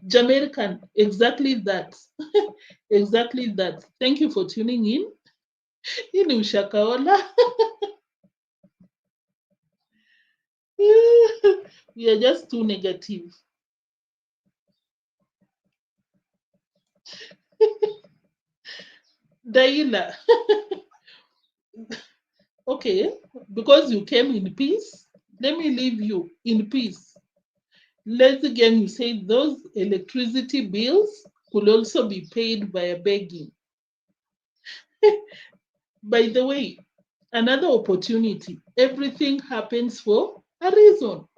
Jamaican, exactly that. Exactly that. Thank you for tuning in. Hii ni ushakaola. We are just too negative. Daila. Okay, because you came in peace, let me leave you in peace. Let's again, you say those electricity bills could also be paid via begging. By the way, another opportunity. Everything happens for a reason.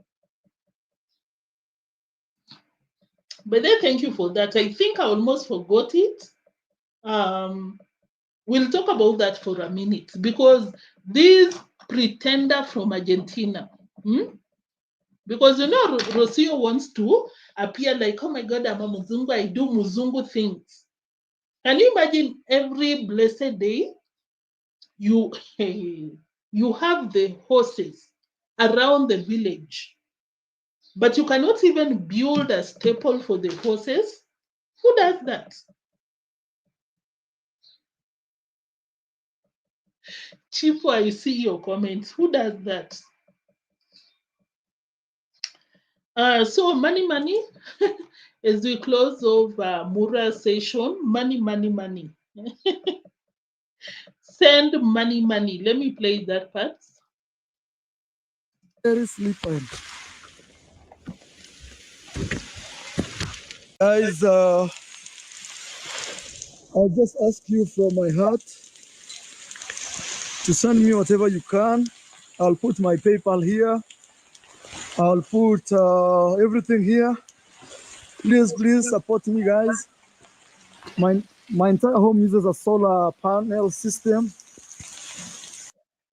But then thank you for that. I think I almost forgot it. We'll talk about that for a minute because this pretender from Argentina, because you know Rosio wants to appear like, oh my God, I'm a Muzungu, I do Muzungu things. Can you imagine every blessed day you you have the horses around the village, but you cannot even build a stable for the horses? Who does that? Chief, I see your comments. Who does that? So money, as we close off Mura session, money. Send money. Let me play that part. Very sleepy. Guys, I'll just ask you from my heart to send me whatever you can. I'll put my PayPal here. I'll put everything here. Please support me, guys. My entire home uses a solar panel system.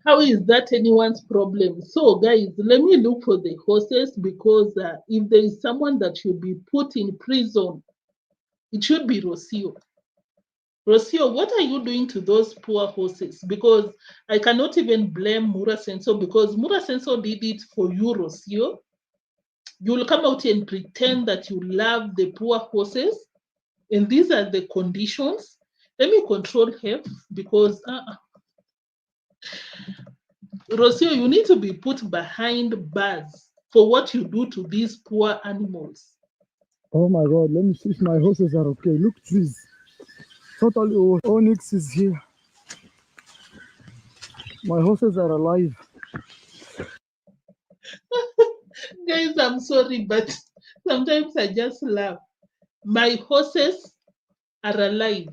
How is that anyone's problem? So, guys, let me look for the horses because if there is someone that should be put in prison, it should be Rocio. Rosio, what are you doing to those poor horses? Because I cannot even blame Mura Senso because Mura Senso did it for you, Rosio. You'll come out and pretend that you love the poor horses, and these are the conditions. Let me control her because Rosio, you need to be put behind bars for what you do to these poor animals. Oh my God, let me see if my horses are okay. Look, trees. Totally, Onyx is here. My horses are alive. I'm sorry, but sometimes I just laugh. My horses are alive.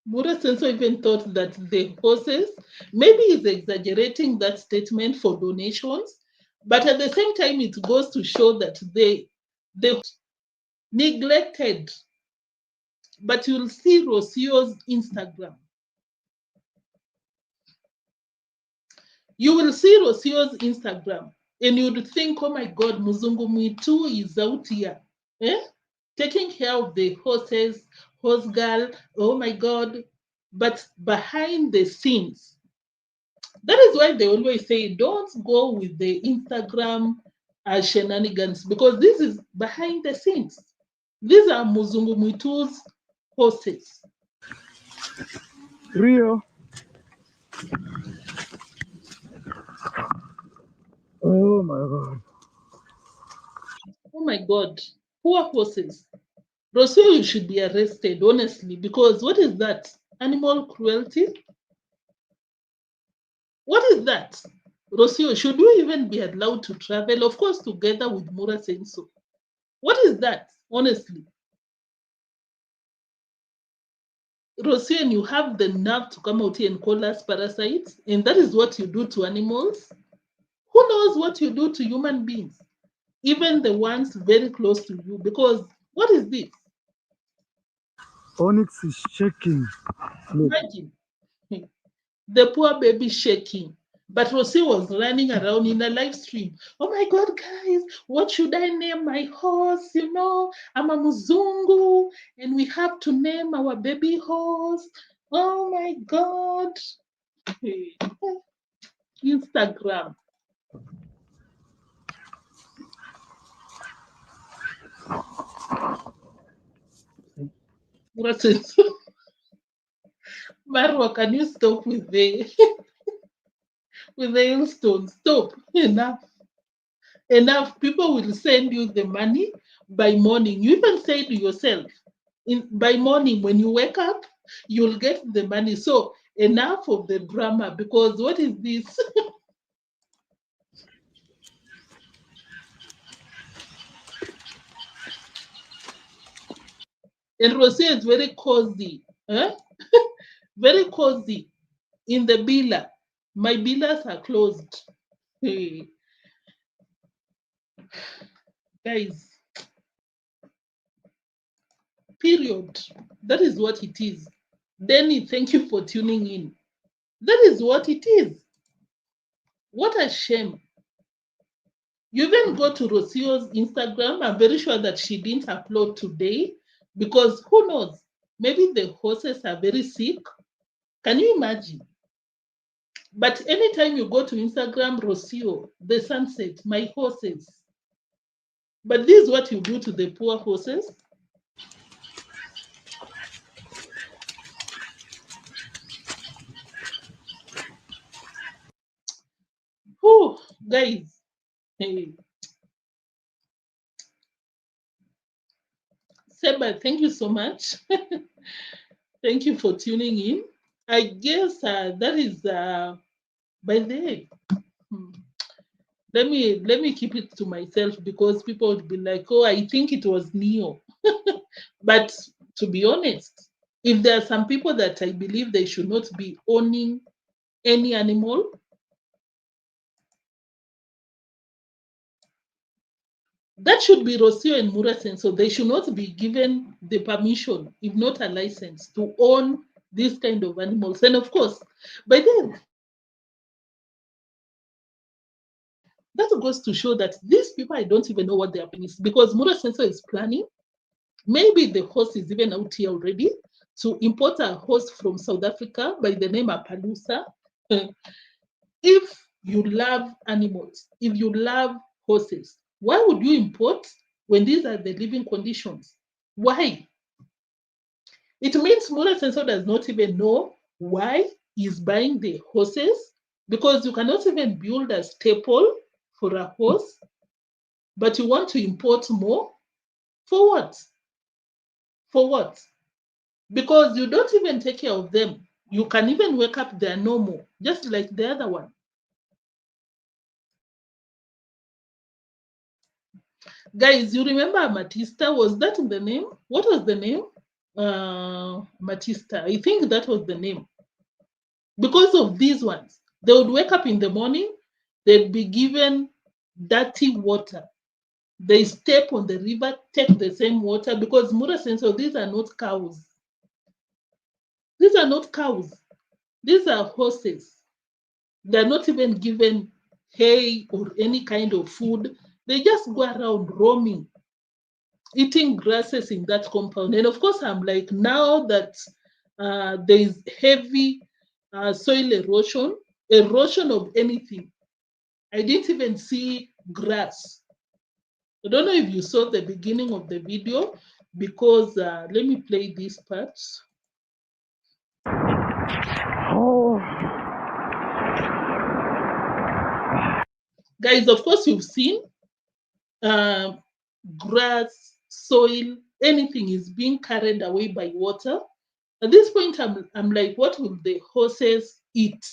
Mura Senso even thought that the horses, maybe he's exaggerating that statement for donations, but at the same time, it goes to show that they neglected. But you'll see Rocio's Instagram. You will see Rocio's Instagram, and you'd think, oh my God, Muzungu Mwitu is out here, taking care of the horses, horse girl, oh my God. But behind the scenes, that is why they always say, don't go with the Instagram shenanigans, because this is behind the scenes. These are Muzungu Mwitu's horses. Rio. Oh my God. Oh my God, poor horses. Rosio, you should be arrested, honestly, because what is that? Animal cruelty? What is that? Rosio, should you even be allowed to travel? Of course, together with Mura saying so. What is that, honestly? Rosio, and you have the nerve to come out here and call us parasites, and that is what you do to animals? Who knows what you do to human beings? Even the ones very close to you, because what is this? Onyx is shaking. Look. Imagine the poor baby shaking. But Rosie was running around in a live stream. Oh my God, guys, what should I name my horse? You know, I'm a Muzungu, and we have to name our baby horse. Oh my God. Instagram. What is Marwa, can you stop with the with the hailstones? Stop. Enough. Enough. People will send you the money by morning. You even say to yourself, by morning when you wake up, you'll get the money. So enough of the drama, because what is this? And Rosio is very cozy, very cozy in the bila. My bilas are closed. Hey, guys, period. That is what it is. Denny, thank you for tuning in. That is what it is. What a shame. You even go to Rosio's Instagram. I'm very sure that she didn't upload today, because who knows? Maybe the horses are very sick. Can you imagine? But anytime you go to Instagram, Rosio, the sunset, my horses. But this is what you do to the poor horses. Oh, guys. Hey. Seba, thank you so much. Thank you for tuning in. I guess that is by the way. Let me keep it to myself, because people would be like, oh, I think it was Neo. But to be honest, if there are some people that I believe they should not be owning any animal, that should be Rocio and Murasen. So they should not be given the permission, if not a license, to own this kind of animals. And of course, by then, that goes to show that these people, I don't even know what their plan is, because Murasenso is planning. Maybe the horse is even out here already to import a horse from South Africa by the name of Palusa. If you love animals, if you love horses, why would you import when these are the living conditions? Why? It means Mura Sensor does not even know why he's buying the horses, because you cannot even build a stable for a horse, but you want to import more? For what? For what? Because you don't even take care of them. You can even wake up, they're normal, just like the other one. Guys, you remember Matista? Was that the name? What was the name? Matista. I think that was the name. Because of these ones, they would wake up in the morning, they'd be given dirty water. They step on the river, take the same water, because Mura says, so these are not cows. These are not cows. These are horses. They're not even given hay or any kind of food. They just go around roaming, eating grasses in that compound. And of course, I'm like, now that there is heavy soil erosion of anything, I didn't even see grass. I don't know if you saw the beginning of the video, because let me play these parts. Oh, Guys, of course, you've seen grass, soil, anything is being carried away by water. At this point, I'm like, what will the horses eat?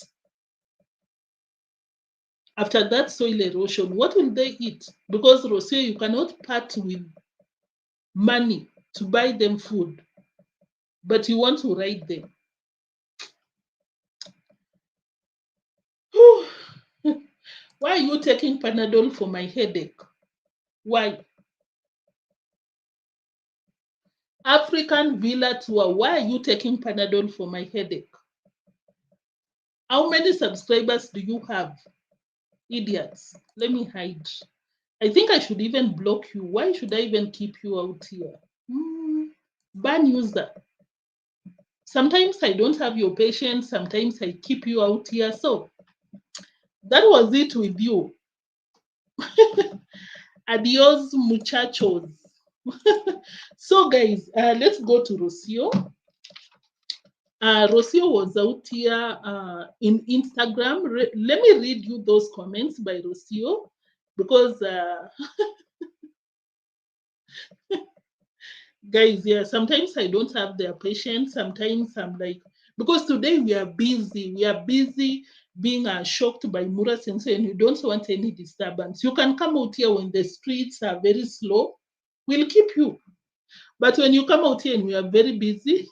After that soil erosion, what will they eat? Because Rosio, you cannot part with money to buy them food, but you want to ride them. Why are you taking Panadol for my headache? Why? African Villa Tour, why are you taking Panadol for my headache? How many subscribers do you have? Idiots. Let me hide. I think I should even block you. Why should I even keep you out here? Ban user. Sometimes I don't have your patience. Sometimes I keep you out here. So that was it with you. Adios, muchachos. So guys, let's go to Rocio. Rosio was out here in Instagram. Let me read you those comments by Rosio, because guys, yeah, sometimes I don't have their patience. Sometimes I'm like, because today we are busy being shocked by Mura Sensei, and you don't want any disturbance. You can come out here when the streets are very slow, we'll keep you. But when you come out here and we are very busy,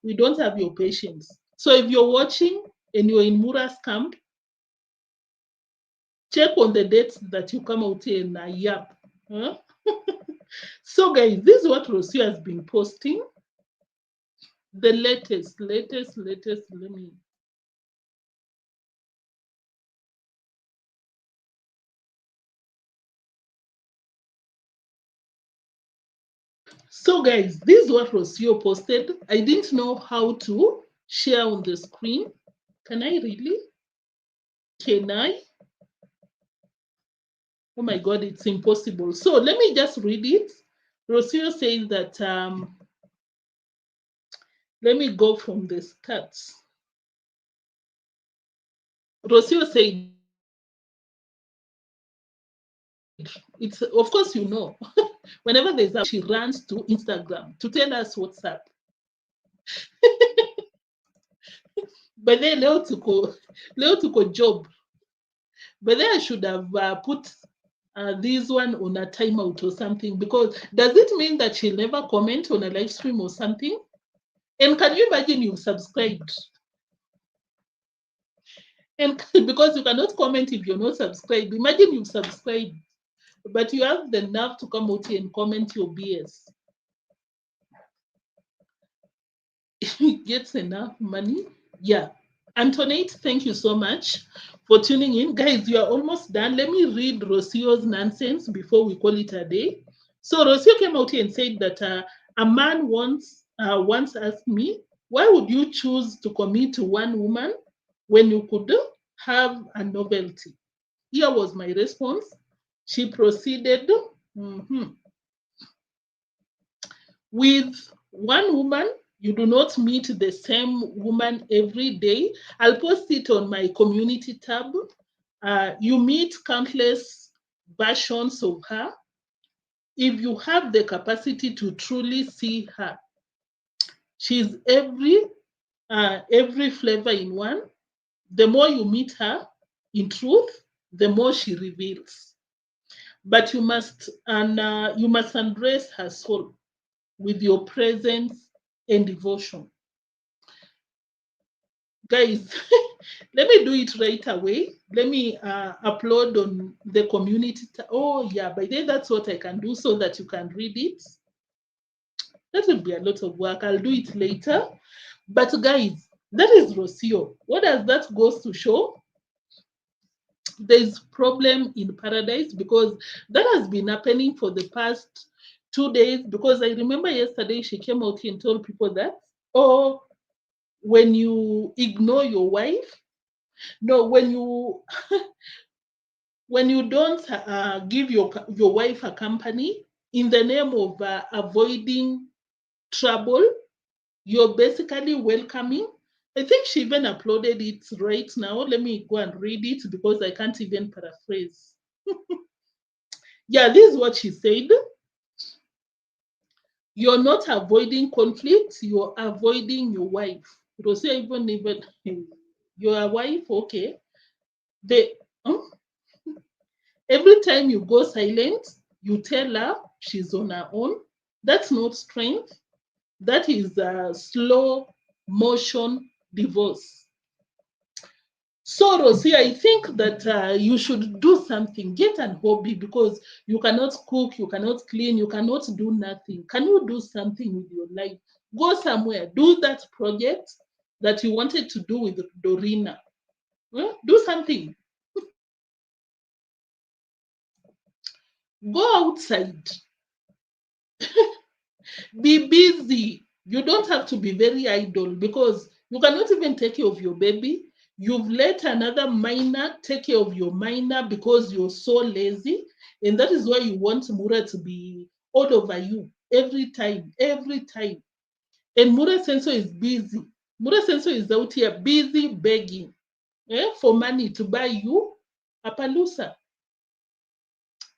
we don't have your patience. So if you're watching and you're in Mura's camp, check on the dates that you come out here and yap. Huh? So guys, this is what Rocio has been posting. The latest, let me. So guys, this is what Rocio posted. I didn't know how to share on the screen. Can I really? Can I? Oh my God, it's impossible. So let me just read it. Rocio says that, let me go from the stats. Rocio said, it's, of course, you know, whenever there's a, she runs to Instagram to tell us what's up. But then leo tuko job. But then I should have put this one on a timeout or something, because does it mean that she'll never comment on a live stream or something? And can you imagine you've subscribed? And because you cannot comment if you're not subscribed. Imagine you've subscribed, but you have the nerve to come out here and comment your BS. Gets enough money? Yeah. Antoinette, thank you so much for tuning in. Guys, you are almost done. Let me read Rocio's nonsense before we call it a day. So Rocio came out here and said that a man once asked me, why would you choose to commit to one woman when you could have a novelty? Here was my response. She proceeded, with one woman, you do not meet the same woman every day. I'll post it on my community tab. You meet countless versions of her. If you have the capacity to truly see her, she's every flavor in one. The more you meet her, in truth, the more she reveals. but you must undress her soul with your presence and devotion. Guys, let me do it right away. Let me upload on the community. Oh yeah, by then that's what I can do so that you can read it. That will be a lot of work. I'll do it later. But guys, that is Rocio. What does that goes to show? There's problem in paradise, because that has been happening for the past 2 days. Because I remember yesterday she came out here and told people that, oh, when you ignore your wife, no, when you don't give your wife a company in the name of avoiding trouble, you're basically welcoming. I think she even uploaded it right now. Let me go and read it because I can't even paraphrase. Yeah, this is what she said. You're not avoiding conflict, you're avoiding your wife. Rocio even your wife, okay. They every time you go silent, you tell her she's on her own. That's not strength. That is a slow motion divorce. So, Rosie, I think that you should do something. Get an hobby, because you cannot cook, you cannot clean, you cannot do nothing. Can you do something with your life? Go somewhere. Do that project that you wanted to do with Dorina. Do something. Go outside. Be busy. You don't have to be very idle, because you cannot even take care of your baby. You've let another minor take care of your minor because you're so lazy. And that is why you want Mura to be all over you every time, every time. And Mura Senso is busy. Mura Senso is out here busy begging for money to buy you a palusa.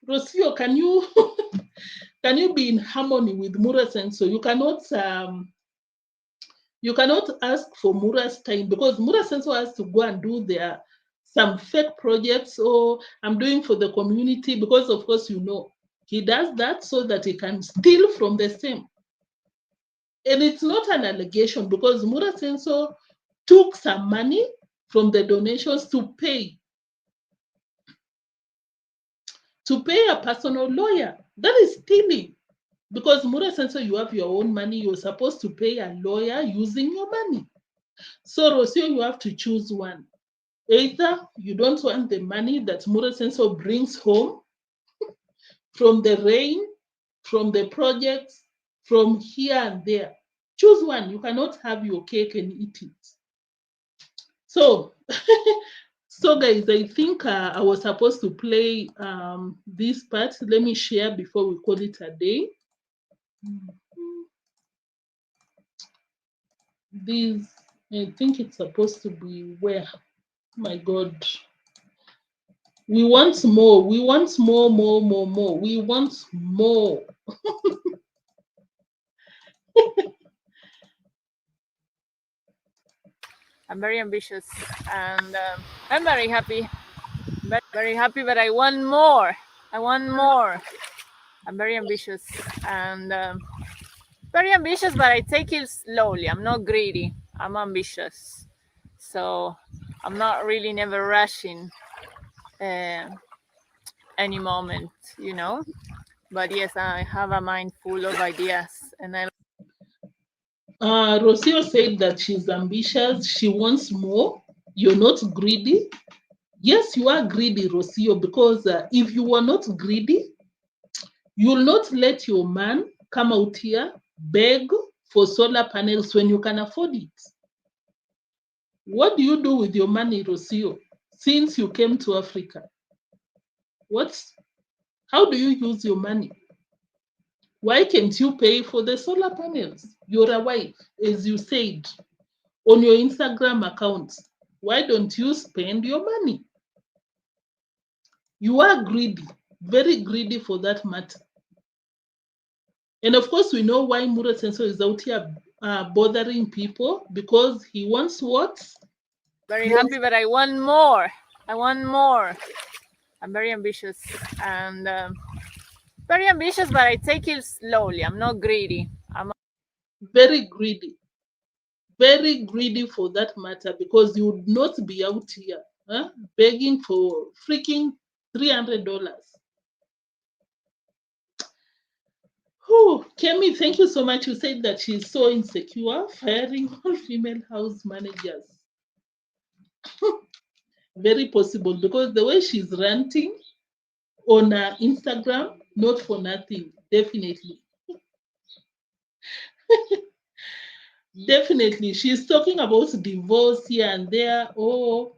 Rosio, can you can you be in harmony with Mura Senso? You cannot ask for Mura's time, because Mura Senso has to go and do their some fake projects, or I'm doing for the community, because of course he does that so that he can steal from the same. And it's not an allegation, because Mura Senso took some money from the donations to pay a personal lawyer. That is stealing. Because Mura Senso, you have your own money, you're supposed to pay a lawyer using your money. So, Rosio, you have to choose one. Either you don't want the money that Mura Senso brings home from the rain, from the projects, from here and there. Choose one. You cannot have your cake and eat it. So, so guys, I think I was supposed to play this part. Let me share before we call it a day. This, I think it's supposed to be where, my God. We want more. We want more, more, more, more. We want more. I'm very ambitious, and I'm very happy. Very, very happy, but I want more. I want more. I'm very ambitious, and very ambitious, but I take it slowly. I'm not greedy. I'm ambitious. So I'm not really never rushing any moment, But yes, I have a mind full of ideas, and I. Rosio said that she's ambitious. She wants more. You're not greedy. Yes, you are greedy, Rosio, because if you were not greedy, you'll not let your man come out here beg for solar panels when you can afford it. What do you do with your money, Rosio, since you came to Africa? How do you use your money? Why can't you pay for the solar panels? You're a wife, as you said, on your Instagram account. Why don't you spend your money? You are greedy, very greedy for that matter. And of course, we know why Mura Senso is out here bothering people, because he wants what? Very happy, but I want more. I want more. I'm very ambitious and very ambitious, but I take it slowly. I'm not greedy. I'm Very greedy. Very greedy for that matter, because you would not be out here begging for freaking $300. Kemi, thank you so much. You said that she's so insecure, firing all female house managers. Very possible, because the way she's ranting on Instagram, not for nothing, definitely. Definitely. She's talking about divorce here and there. Oh,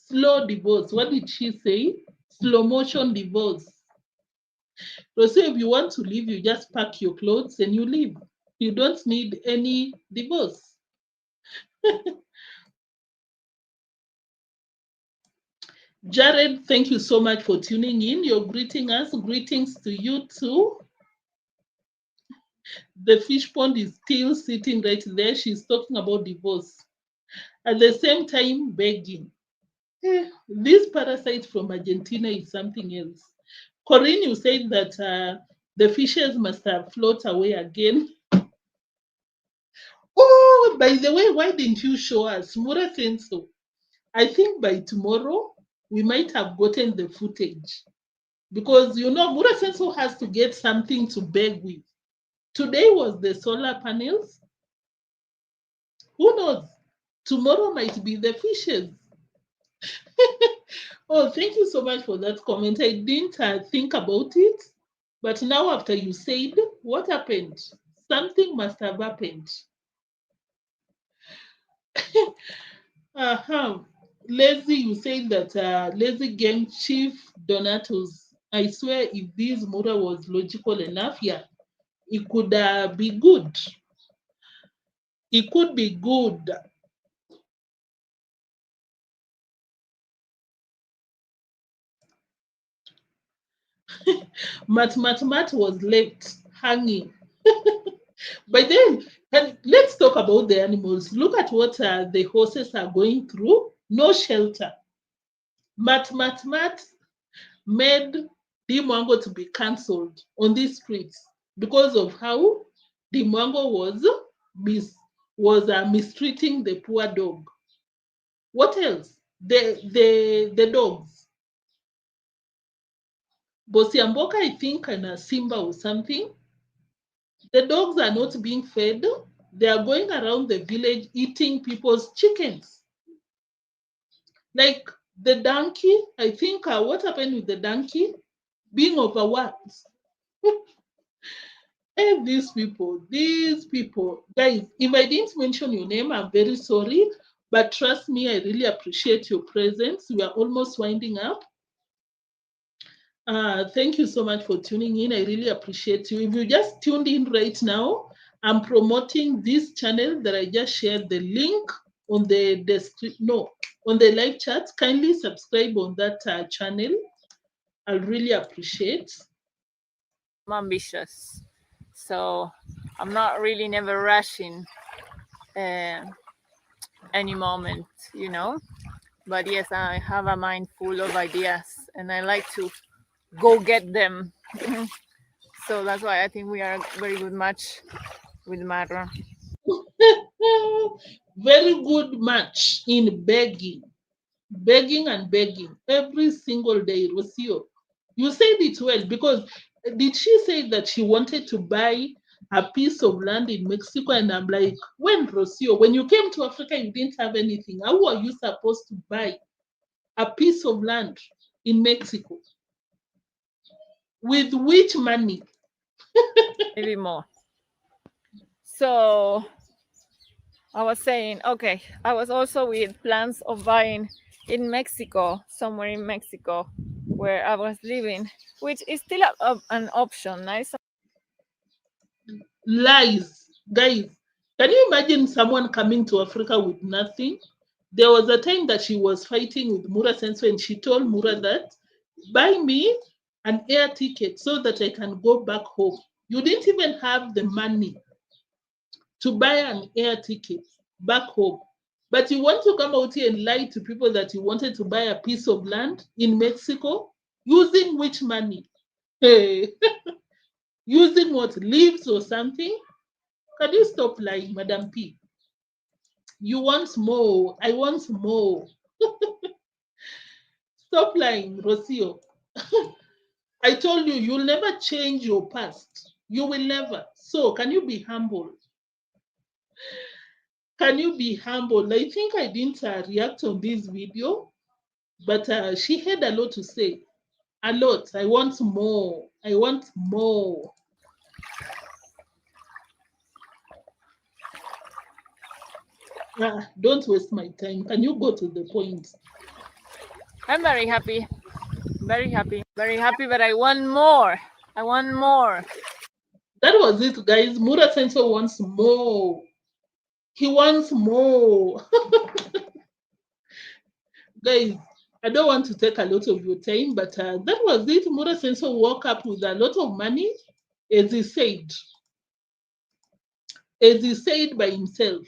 slow divorce. What did she say? Slow motion divorce. So if you want to leave, you just pack your clothes and you leave. You don't need any divorce. Jared, thank you so much for tuning in. You're greeting us. Greetings to you too. The fish pond is still sitting right there. She's talking about divorce. At the same time, begging. This parasite from Argentina is something else. Corinne, you said that the fishes must have float away again. Oh, by the way, why didn't you show us? Mura said so. I think by tomorrow, we might have gotten the footage. Because, Mura Senso has to get something to beg with. Today was the solar panels. Who knows? Tomorrow might be the fishes. Oh, thank you so much for that comment. I didn't think about it. But now, after you said, what happened? Something must have happened. Lazy, you said that Lazy Gang Chief Donatus. I swear, if this Mura was logical enough, yeah, it could be good. It could be good. Mat was left hanging. But then, and let's talk about the animals. Look at what the horses are going through. No shelter. Mat made deemwango to be cancelled on these streets because of how deemwango was mistreating the poor dog. What else? The dogs. Bosiamboka, I think, and a Simba or something. The dogs are not being fed. They are going around the village eating people's chickens. Like the donkey, I think, what happened with the donkey? Being overworked. And these people, guys, if I didn't mention your name, I'm very sorry. But trust me, I really appreciate your presence. We are almost winding up. Thank you so much for tuning in. I really appreciate you. If you just tuned in right now, I'm promoting this channel that I just shared the link on the on the live chat. Kindly subscribe on that channel. I'll really appreciate. I'm ambitious, so I'm not really never rushing any moment, But yes, I have a mind full of ideas, and I like to go get them. So that's why I think we are a very good match with Marwa. Very good match in begging and begging every single day. Rosio, you said it well, because did she say that she wanted to buy a piece of land in Mexico? And I'm like, when, Rosio, when you came to Africa, you didn't have anything. How are you supposed to buy a piece of land in Mexico? With which money? Maybe more. So I was saying, okay, I was also with plans of buying in Mexico, somewhere in Mexico, where I was living, which is still an option. Nice. Lies, guys. Can you imagine someone coming to Africa with nothing? There was a time that she was fighting with Mura Senso, and she told Mura that, buy me an air ticket so that I can go back home. You didn't even have the money to buy an air ticket back home. But you want to come out here and lie to people that you wanted to buy a piece of land in Mexico using which money? Hey, using what, leaves or something? Can you stop lying, Madam P? You want more. I want more. Stop lying, Rocio. I told you, you'll never change your past. You will never. So, can you be humble? Can you be humble? I think I didn't react on this video, but she had a lot to say. A lot. I want more. I want more. Don't waste my time. Can you go to the point? I'm very happy. Very happy. Very happy, but I want more. I want more. That was it, guys. Mura Sensor wants more. He wants more. Guys, I don't want to take a lot of your time, but that was it. Mura Sensor woke up with a lot of money, as he said. As he said by himself.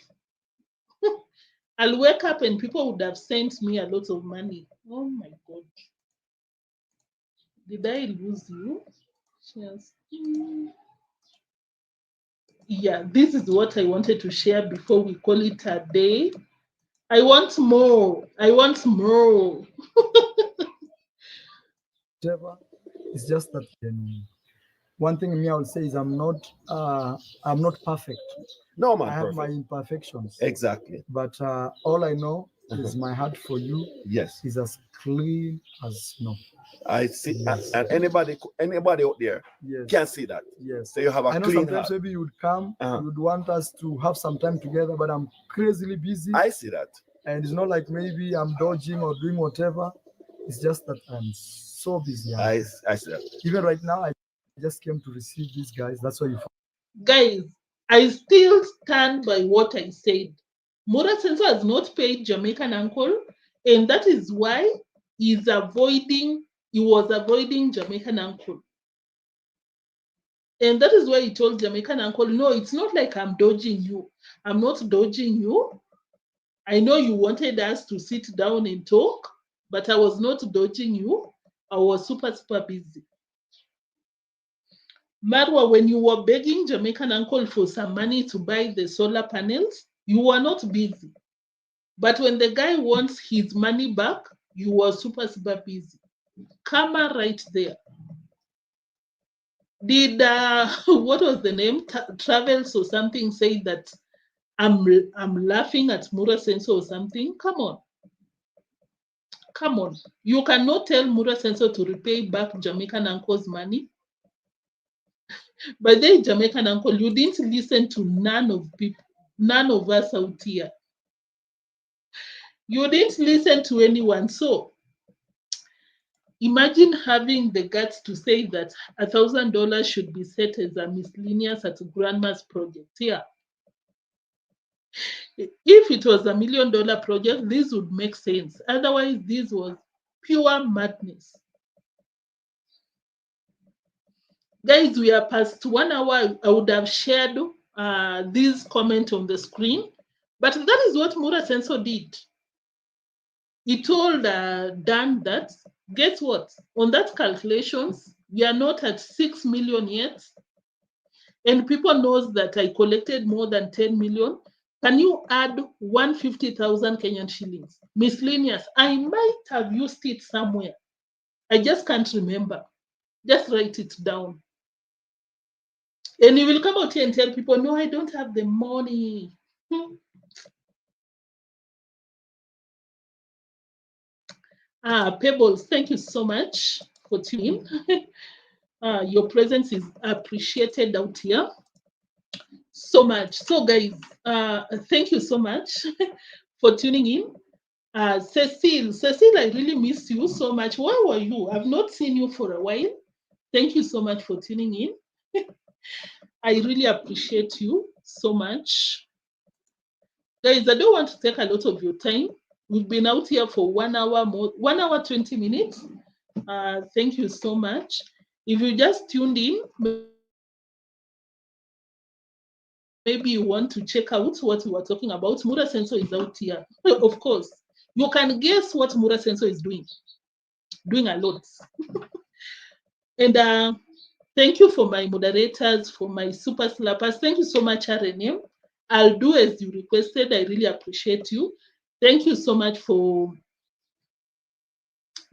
I'll wake up and people would have sent me a lot of money. Oh my God. Did I lose you? Yes. Yeah, this is what I wanted to share before we call it a day. I want more. I want more. It's just that one thing me I will say is I'm not perfect. No man, I have perfect. my imperfections. Exactly. But all I know is my heart for you Yes. is as clean as snow. I see, Yes. and anybody out there Yes. can see that. Yes. So you have a I know clean sometimes heart. maybe you would come, you would want us to have some time together, but I'm crazily busy. I see that. And it's not like maybe I'm dodging or doing whatever. It's just that I'm so busy. I see that. Even right now, I just came to receive these guys. That's why you. Guys, I still stand by what I said. Mura Sensor has not paid Jamaican uncle, and that is why he was avoiding Jamaican uncle. And that is why he told Jamaican uncle, no, it's not like I'm dodging you. I'm not dodging you. I know you wanted us to sit down and talk, but I was not dodging you. I was super, super busy. Marwa, when you were begging Jamaican uncle for some money to buy the solar panels, you were not busy. But when the guy wants his money back, you were super, super busy. Karma right there. Did, what was the name? Travels or something say that I'm laughing at Mura Sensor or something? Come on. Come on. You cannot tell Mura Sensor to repay back Jamaican uncle's money. But then Jamaican uncle, you didn't listen to none of us out here. You didn't listen to anyone. So imagine having the guts to say that $1,000 should be set as a miscellaneous at grandma's project. Yeah. If it was $1 million project, this would make sense. Otherwise, this was pure madness. Guys, we are past 1 hour. I would have shared this comment on the screen, but that is what Mura Sensor did. He told Dan that, guess what? On that calculations, we are not at 6 million yet, and people knows that I collected more than 10 million. Can you add 150,000 Kenyan shillings? Miscellaneous. I might have used it somewhere. I just can't remember. Just write it down. And you will come out here and tell people, no, I don't have the money. Pebbles, thank you so much for tuning in. Your presence is appreciated out here so much. So, guys, thank you so much for tuning in. Cecile, I really miss you so much. Where were you? I've not seen you for a while. Thank you so much for tuning in. I really appreciate you so much. Guys, I don't want to take a lot of your time. We've been out here for 1 hour more, 1 hour, 20 minutes. Thank you so much. If you just tuned in, maybe you want to check out what we were talking about, Mura Senso is out here. Of course, you can guess what Mura Senso is doing a lot. And thank you for my moderators, for my super slappers. Thank you so much, RNM. I'll do as you requested. I really appreciate you. Thank you so much for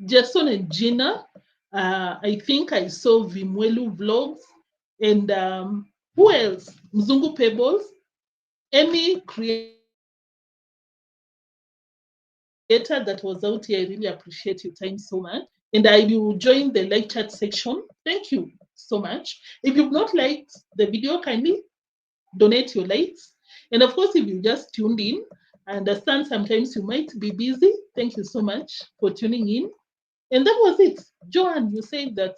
Jason and Gina. I think I saw Vimwelu vlogs. And who else? Mzungu Pebbles. Any creator that was out here, I really appreciate your time so much. And I will join the live chat section. Thank you so much. If you've not liked the video, kindly donate your likes. And of course, if you just tuned in, I understand sometimes you might be busy. Thank you so much for tuning in. And that was it. Joanne, you said that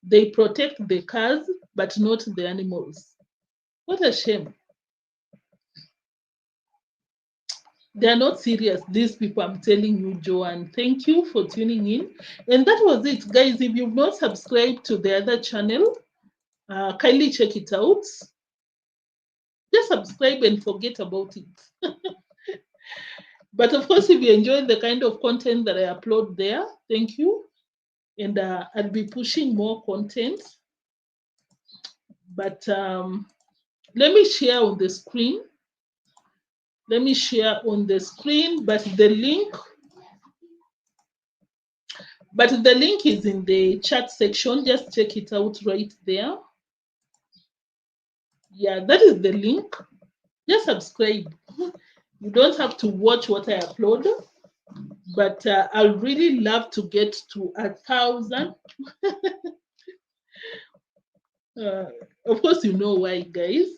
they protect the cars, but not the animals. What a shame. They're not serious, these people, I'm telling you, Joanne. Thank you for tuning in. And that was it, guys. If you've not subscribed to the other channel, kindly check it out. Just subscribe and forget about it. But of course, if you enjoy the kind of content that I upload there, thank you. And I'll be pushing more content. But let me share on the screen. Let me share on the screen, but the link is in the chat section. Just check it out right there. Yeah, that is the link. Just subscribe. You don't have to watch what I upload, but I'll really love to get to 1,000. Of course, you know why, guys.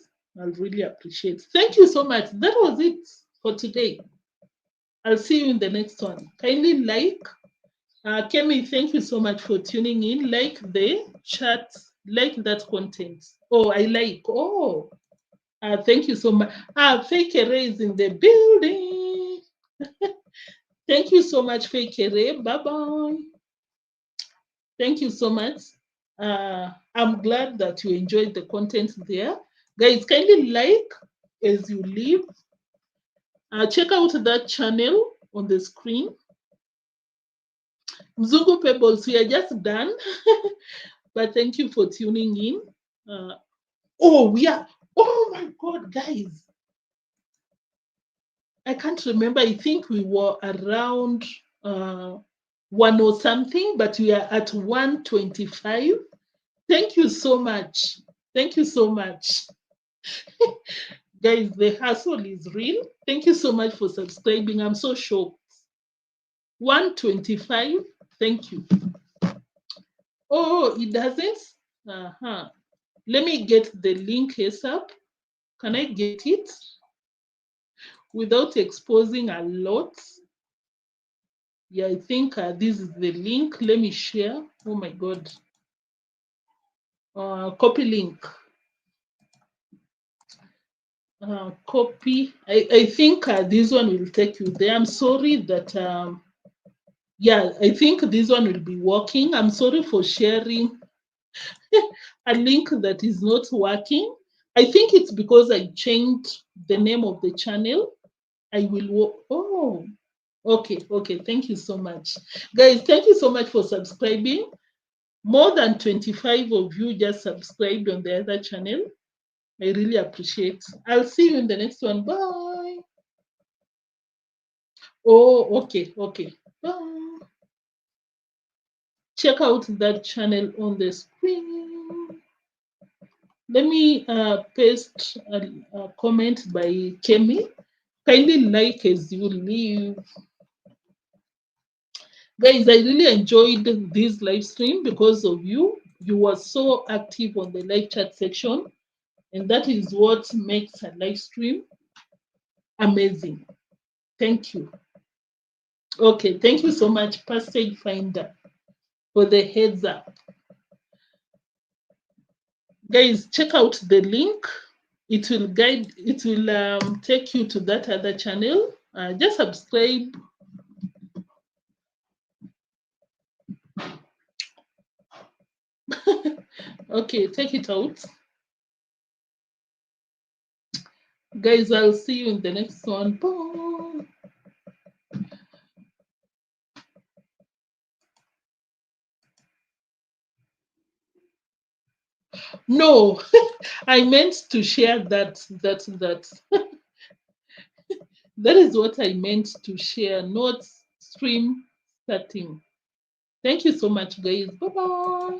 I'll really appreciate. Thank you so much. That was it for today. I'll see you in the next one. Kindly like. Kemi, thank you so much for tuning in. Like the chat, like that content. Oh, I like. Oh, thank you so much. Fake Array is in the building. Thank you so much, Fake Array. Bye-bye. Thank you so much. I'm glad that you enjoyed the content there. Guys, kindly like as you leave. Check out that channel on the screen. Mzungu Pebbles, we are just done. But thank you for tuning in. We are. Oh my God, guys. I can't remember. I think we were around 1 or something, but we are at 125. Thank you so much. Thank you so much. Guys, the hustle is real. Thank you so much for subscribing. I'm so shocked. 125. Thank you. Oh, it doesn't? Let me get the link ASAP. Can I get it without exposing a lot? Yeah, I think this is the link. Let me share. Oh my God. Copy link. Copy. I think this one will take you there. I'm sorry that, yeah, I think this one will be working. I'm sorry for sharing a link that is not working. I think it's because I changed the name of the channel. I will, oh, okay. Thank you so much. Guys, thank you so much for subscribing. More than 25 of you just subscribed on the other channel. I really appreciate. I'll see you in the next one. Bye. Oh, okay. Bye. Check out that channel on the screen. Let me paste a comment by Kemi. Kindly like as you leave. Guys, I really enjoyed this live stream because of you. You were so active on the live chat section. And that is what makes a live stream amazing. Thank you. Okay, thank you so much, Passage Finder, for the heads up. Guys, check out the link. It will take you to that other channel. Just subscribe. Okay, take it out. Guys, I'll see you in the next one. Bye. No, I meant to share that. That is what I meant to share, not stream starting. Thank you so much, guys. Bye bye.